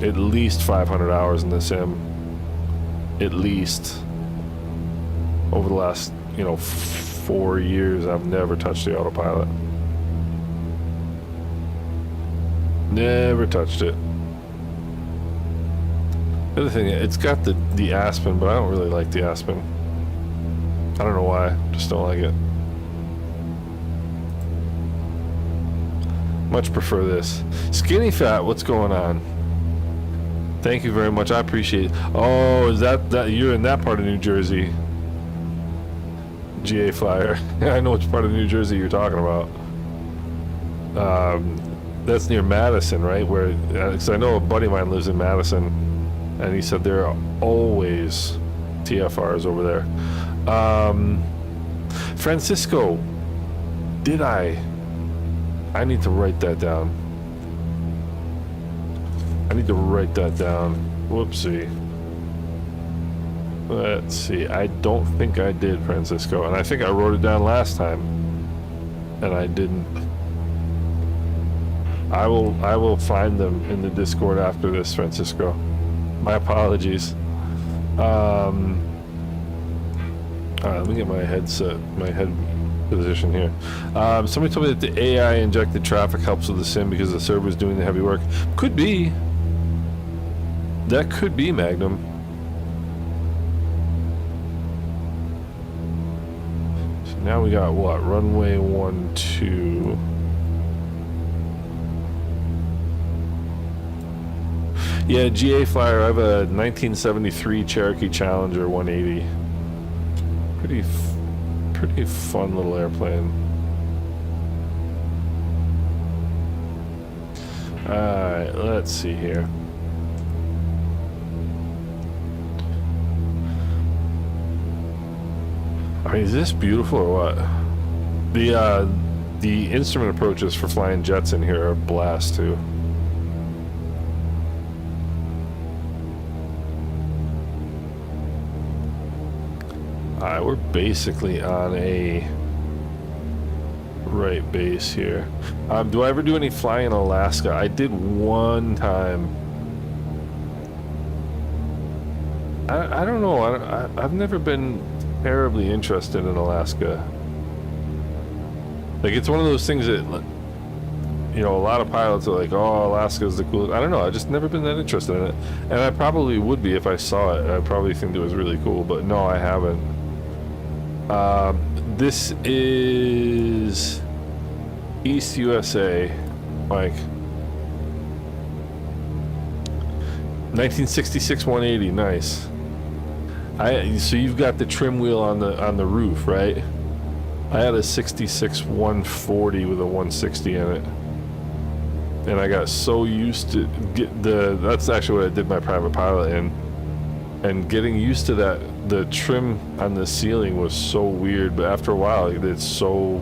at least 500 hours in the sim. At least. Over the last, 4 years, I've never touched the autopilot. Never touched it. The other thing, it's got the Aspen, but I don't really like the Aspen. I don't know why, just don't like it. Much prefer this. Skinny Fat, what's going on? Thank you very much, I appreciate it. Oh, is that you're in that part of New Jersey? GA Flyer. I know which part of New Jersey you're talking about. That's near Madison, right? Where, because I know a buddy of mine lives in Madison, and he said there are always TFRs over there. Francisco, I need to write that down. Whoopsie. Let's see. I don't think I did, Francisco, and I think I wrote it down last time, and I didn't. I will find them in the Discord after this, Francisco. My apologies. Alright, let me get my head position here. Somebody told me that the AI injected traffic helps with the sim because the server is doing the heavy work. Could be. That could be, Magnum. So now we got what? Runway 12. Yeah, GA Flyer. I have a 1973 Cherokee Challenger 180. Pretty fun little airplane. Alright, let's see here. I mean, is this beautiful or what? The instrument approaches for flying jets in here are a blast too. Alright, we're basically on a right base here. Do I ever do any flying in Alaska? I did one time. I don't know. I've never been terribly interested in Alaska. Like, it's one of those things that, a lot of pilots are like, oh, Alaska's the coolest. I don't know. I've just never been that interested in it. And I probably would be if I saw it. I probably think it was really cool, but no, I haven't. This is East USA, Mike. 1966 180, nice. So you've got the trim wheel on the roof, right? I had a 66 140 with a 160 in it, and I got so used to that's actually what I did my private pilot in, and getting used to that, the trim on the ceiling was so weird, but after a while it's so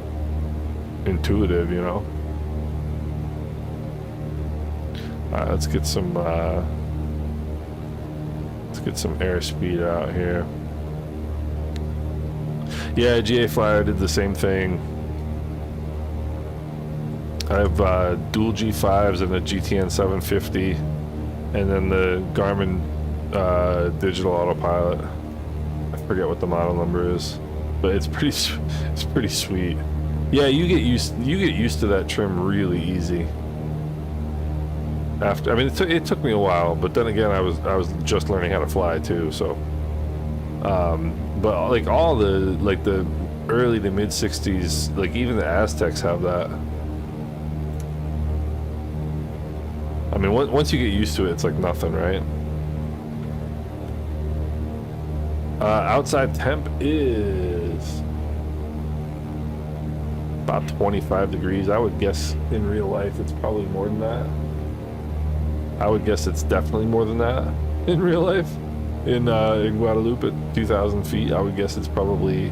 intuitive, you know. Let's get some airspeed out here. Yeah, GA Flyer did the same thing. I have dual G5s and a GTN 750, and then the Garmin digital autopilot. I forget what the model number is, but it's pretty sweet. Yeah, you get used to that trim really easy. After, I mean, it took me a while, but then again, I was just learning how to fly too, so. But like all the early to mid 60s, like even the Aztecs have that. I mean, once you get used to it, it's like nothing, right? Outside temp is about 25 degrees. I would guess in real life it's probably more than that. I would guess it's definitely more than that in real life. In Guadeloupe at 2,000 feet, I would guess it's probably.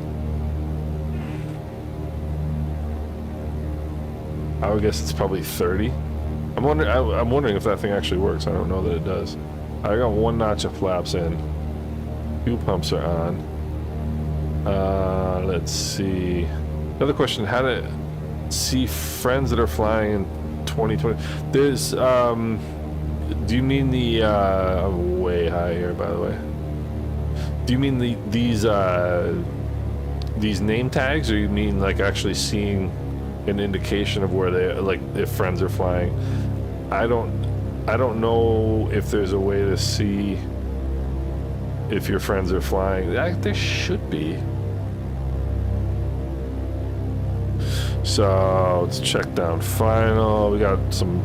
I would guess it's probably 30. I'm wondering if that thing actually works. I don't know that it does. I got one notch of flaps in. Fuel pumps are on. Let's see. Another question: how to see friends that are flying in 2020? There's do you mean the I'm way high here, by the way. Do you mean these name tags, or you mean like actually seeing an indication of where they, like, if friends are flying? I don't know if there's a way to see if your friends are flying. There should be. So let's check down final. We got some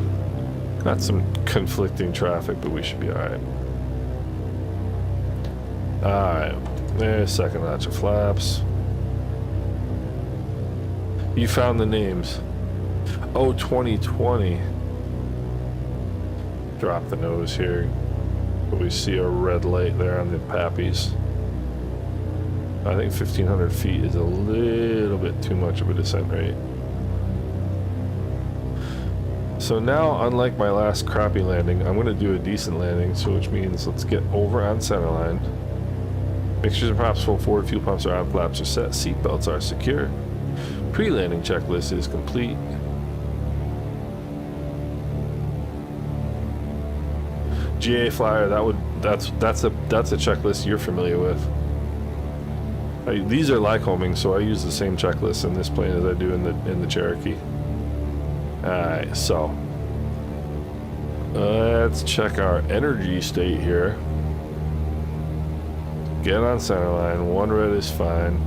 conflicting traffic, but we should be all right. All right, there's second notch of flaps. You found the names. Oh, 2020. Drop the nose here. We see a red light there on the Pappies. I think 1,500 feet is a little bit too much of a descent rate. So now, unlike my last crappy landing, I'm going to do a decent landing, so which means let's get over on centerline. Mixtures and props full forward, fuel pumps are on, flaps are set, seat belts are secure. Pre-landing checklist is complete. GA Flyer, that's a checklist you're familiar with. These are Lycoming, so I use the same checklist in this plane as I do in the Cherokee. Alright, so let's check our energy state here. Get on centerline. 1 red is fine.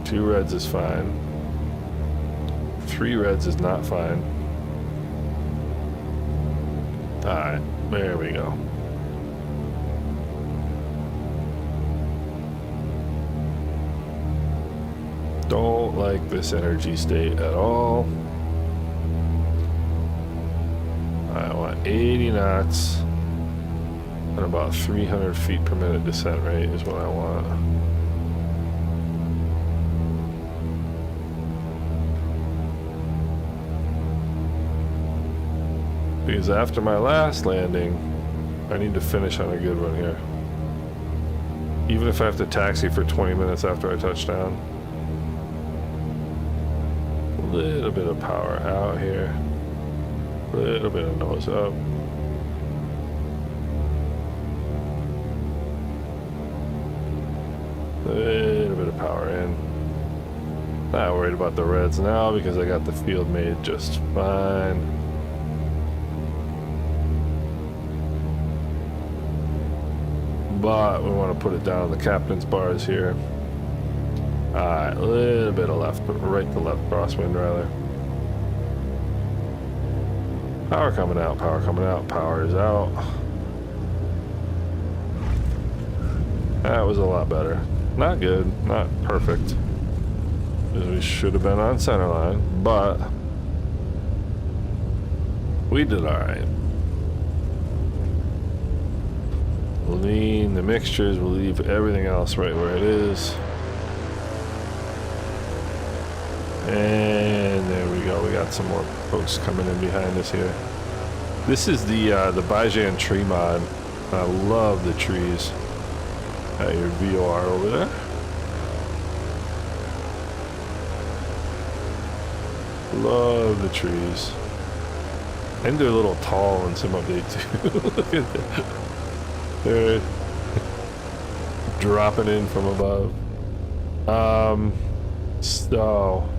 2 reds is fine. 3 reds is not fine. Alright, there we go. Don't like this energy state at all. I want 80 knots and about 300 feet per minute descent rate is what I want. Because after my last landing, I need to finish on a good one here. Even if I have to taxi for 20 minutes after I touch down. A little bit of power out here. A little bit of nose up. A little bit of power in. Not worried about the reds now because I got the field made just fine. But we want to put it down on the captain's bars here. Alright, a little bit of left, but right to left crosswind rather. Power coming out, power coming out, power is out. That was a lot better. Not good, not perfect. Because we should have been on center line, but we did alright. Lean the mixtures, we'll leave everything else right where it is. And there we go, we got some more folks coming in behind us here. This is the Bajan tree mod. I love the trees. Got your VOR over there. Love the trees. And they're a little tall in some update too. Look at that. They're dropping in from above. So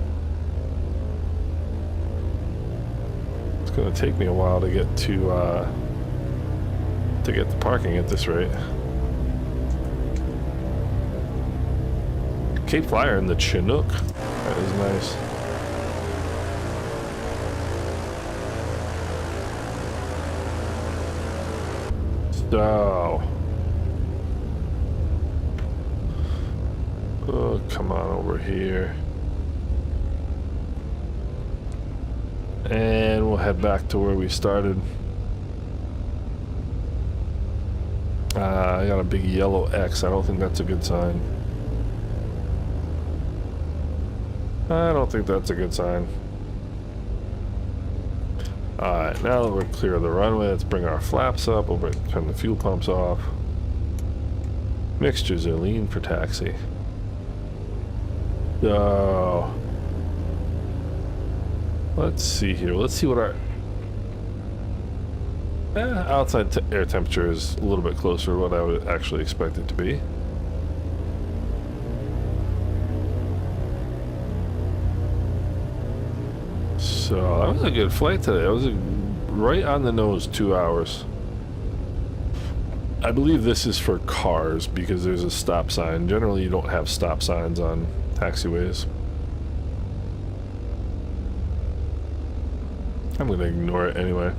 it's gonna take me a while to get to get the parking at this rate. Cape Flyer in the Chinook. That is nice. So, oh, come on over here. And we'll head back to where we started. I got a big yellow X. I don't think that's a good sign. I don't think that's a good sign. Alright, now that we're clear of the runway, let's bring our flaps up. We'll turn the fuel pumps off. Mixtures are lean for taxi. So, let's see here. Let's see what our outside air temperature is a little bit closer to what I would actually expect it to be. So that was a good flight today. That was right on the nose, 2 hours. I believe this is for cars because there's a stop sign. Generally, you don't have stop signs on taxiways. I'm gonna ignore it anyway.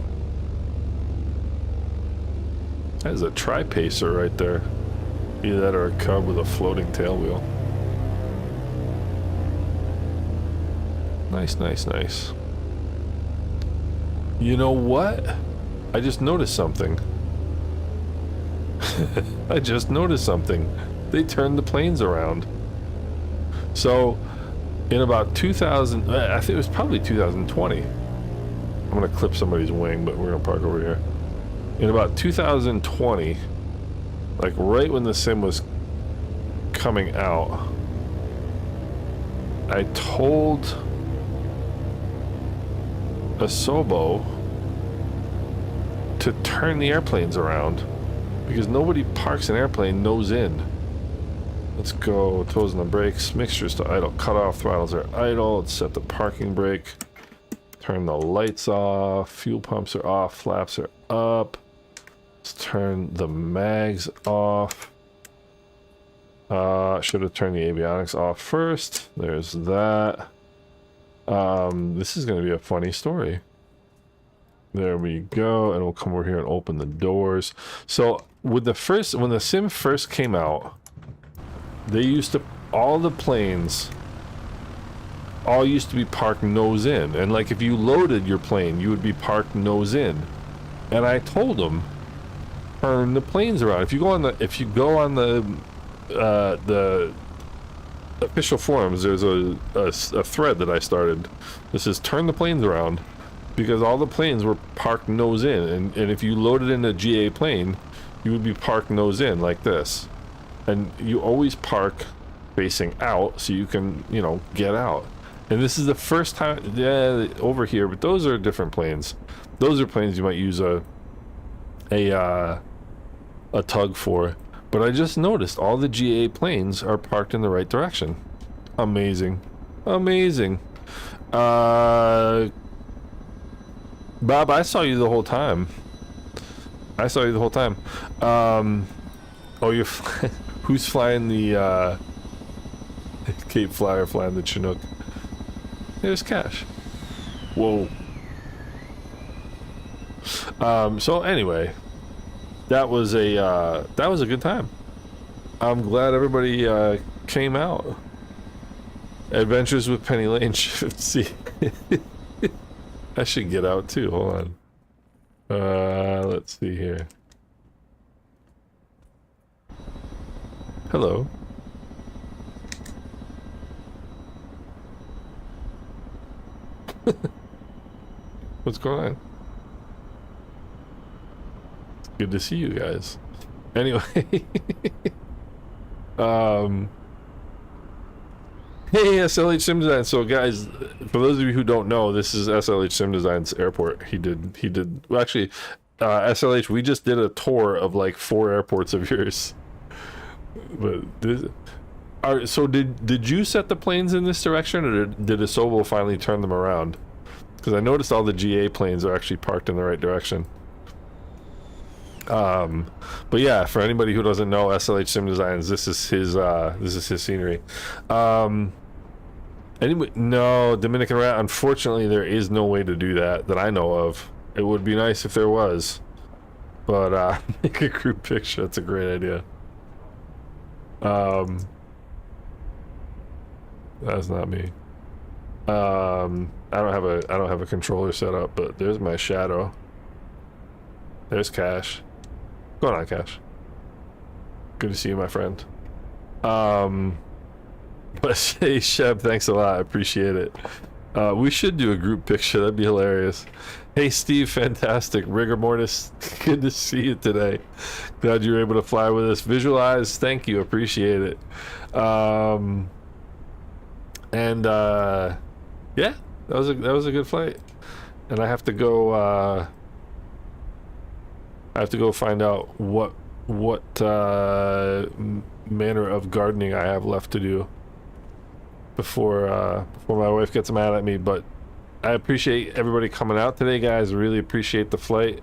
That is a tri-pacer right there. Either that or a Cub with a floating tail wheel. Nice, nice, nice. You know what? I just noticed something. I just noticed something. They turned the planes around. So, in about 2000, I think it was probably 2020. I'm gonna clip somebody's wing, but we're gonna park over here. In about 2020, like right when the sim was coming out, I told Asobo to turn the airplanes around because nobody parks an airplane nose in. Let's go toes on the brakes, mixtures to idle, cutoff, throttles are idle. Let's set the parking brake, turn the lights off, fuel pumps are off, flaps are up. Let's turn the mags off. Should have turned the avionics off first. There's that. This is going to be a funny story. There we go, and we'll come over here and open the doors. So with when the sim first came out, they used to, all the planes all used to be parked nose in, and like if you loaded your plane, you would be parked nose in. And I told them, turn the planes around. If you go on the official forums, there's a thread that I started. This says turn the planes around, because all the planes were parked nose in, and if you loaded in a GA plane, you would be parked nose in like this. And you always park facing out so you can, you know, get out. And this is the first time, yeah, over here, but those are different planes. Those are planes you might use a tug for. But I just noticed all the GA planes are parked in the right direction. Amazing. Amazing. Bob, I saw you the whole time. I saw you the whole time. Oh, you're who's flying the Cape Flyer, flying the Chinook? There's Cash. Whoa. So anyway, that was a good time. I'm glad everybody came out. Adventures with Penny Lane Shift C. I should get out too. Hold on. Let's see here. Hello. What's going on? Good to see you guys. Anyway, hey, SLH Sim Design. So guys, for those of you who don't know, this is SLH Sim Design's airport. He did well, actually, SLH, we just did a tour of like 4 airports of yours. But so did you set the planes in this direction, or did Asobo finally turn them around? Because I noticed all the GA planes are actually parked in the right direction. But yeah, for anybody who doesn't know SLH Sim Designs, this is his scenery. Anyway, no, Dominican Rat, unfortunately there is no way to do that I know of. It would be nice if there was, but make a group picture. That's a great idea. That's not me. I don't have a controller set up, but there's my shadow. There's Cash. What's going on, Cash? Good to see you, my friend. But hey, Sheb, thanks a lot. I appreciate it. We should do a group picture. That'd be hilarious. Hey, Steve, fantastic. Rigor Mortis, good to see you today. Glad you were able to fly with us. Visualize, thank you. Appreciate it. Yeah, that was a good flight. And I have to go. I have to go find out what manner of gardening I have left to do before my wife gets mad at me. But I appreciate everybody coming out today, guys. Really appreciate the flight.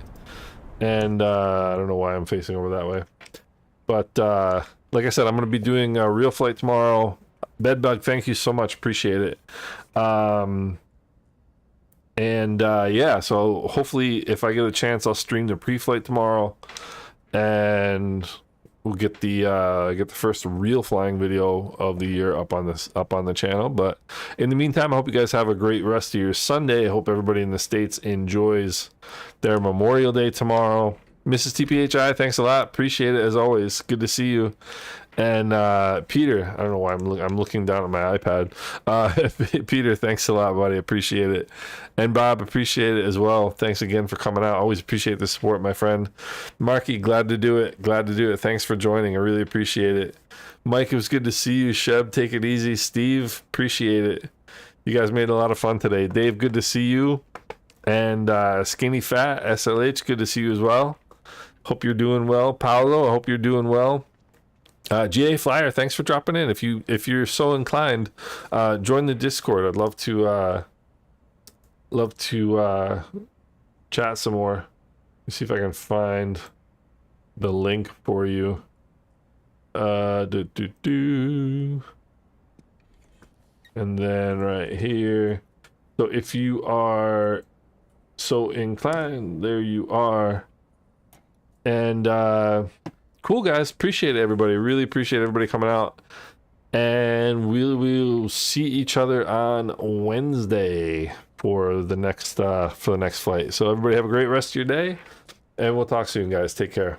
And I don't know why I'm facing over that way, but like I said, I'm going to be doing a real flight tomorrow. Bedbug, thank you so much. Appreciate it. Yeah, so hopefully if I get a chance, I'll stream the pre-flight tomorrow, and we'll get the first real flying video of the year up on the channel. But in the meantime, I hope you guys have a great rest of your Sunday. I hope everybody in the States enjoys their Memorial Day tomorrow. Mrs. TPHI, thanks a lot. Appreciate it as always. Good to see you. And Peter, I don't know why I'm looking down at my iPad. Peter, thanks a lot, buddy. Appreciate it. And Bob, appreciate it as well. Thanks again for coming out. Always appreciate the support, my friend. Marky, glad to do it. Thanks for joining. I really appreciate it. Mike, it was good to see you. Sheb, take it easy. Steve, appreciate it. You guys made a lot of fun today. Dave, good to see you. And Skinny Fat, SLH, good to see you as well. Hope you're doing well. Paolo, I hope you're doing well. GA Flyer, thanks for dropping in. If you're so inclined, join the Discord. I'd love to chat some more. Let me see if I can find the link for you. And then right here. So if you are so inclined, there you are. And cool, guys. Appreciate it, everybody. Really appreciate everybody coming out. And we'll see each other on Wednesday for the next flight. So everybody have a great rest of your day, and we'll talk soon, guys. Take care.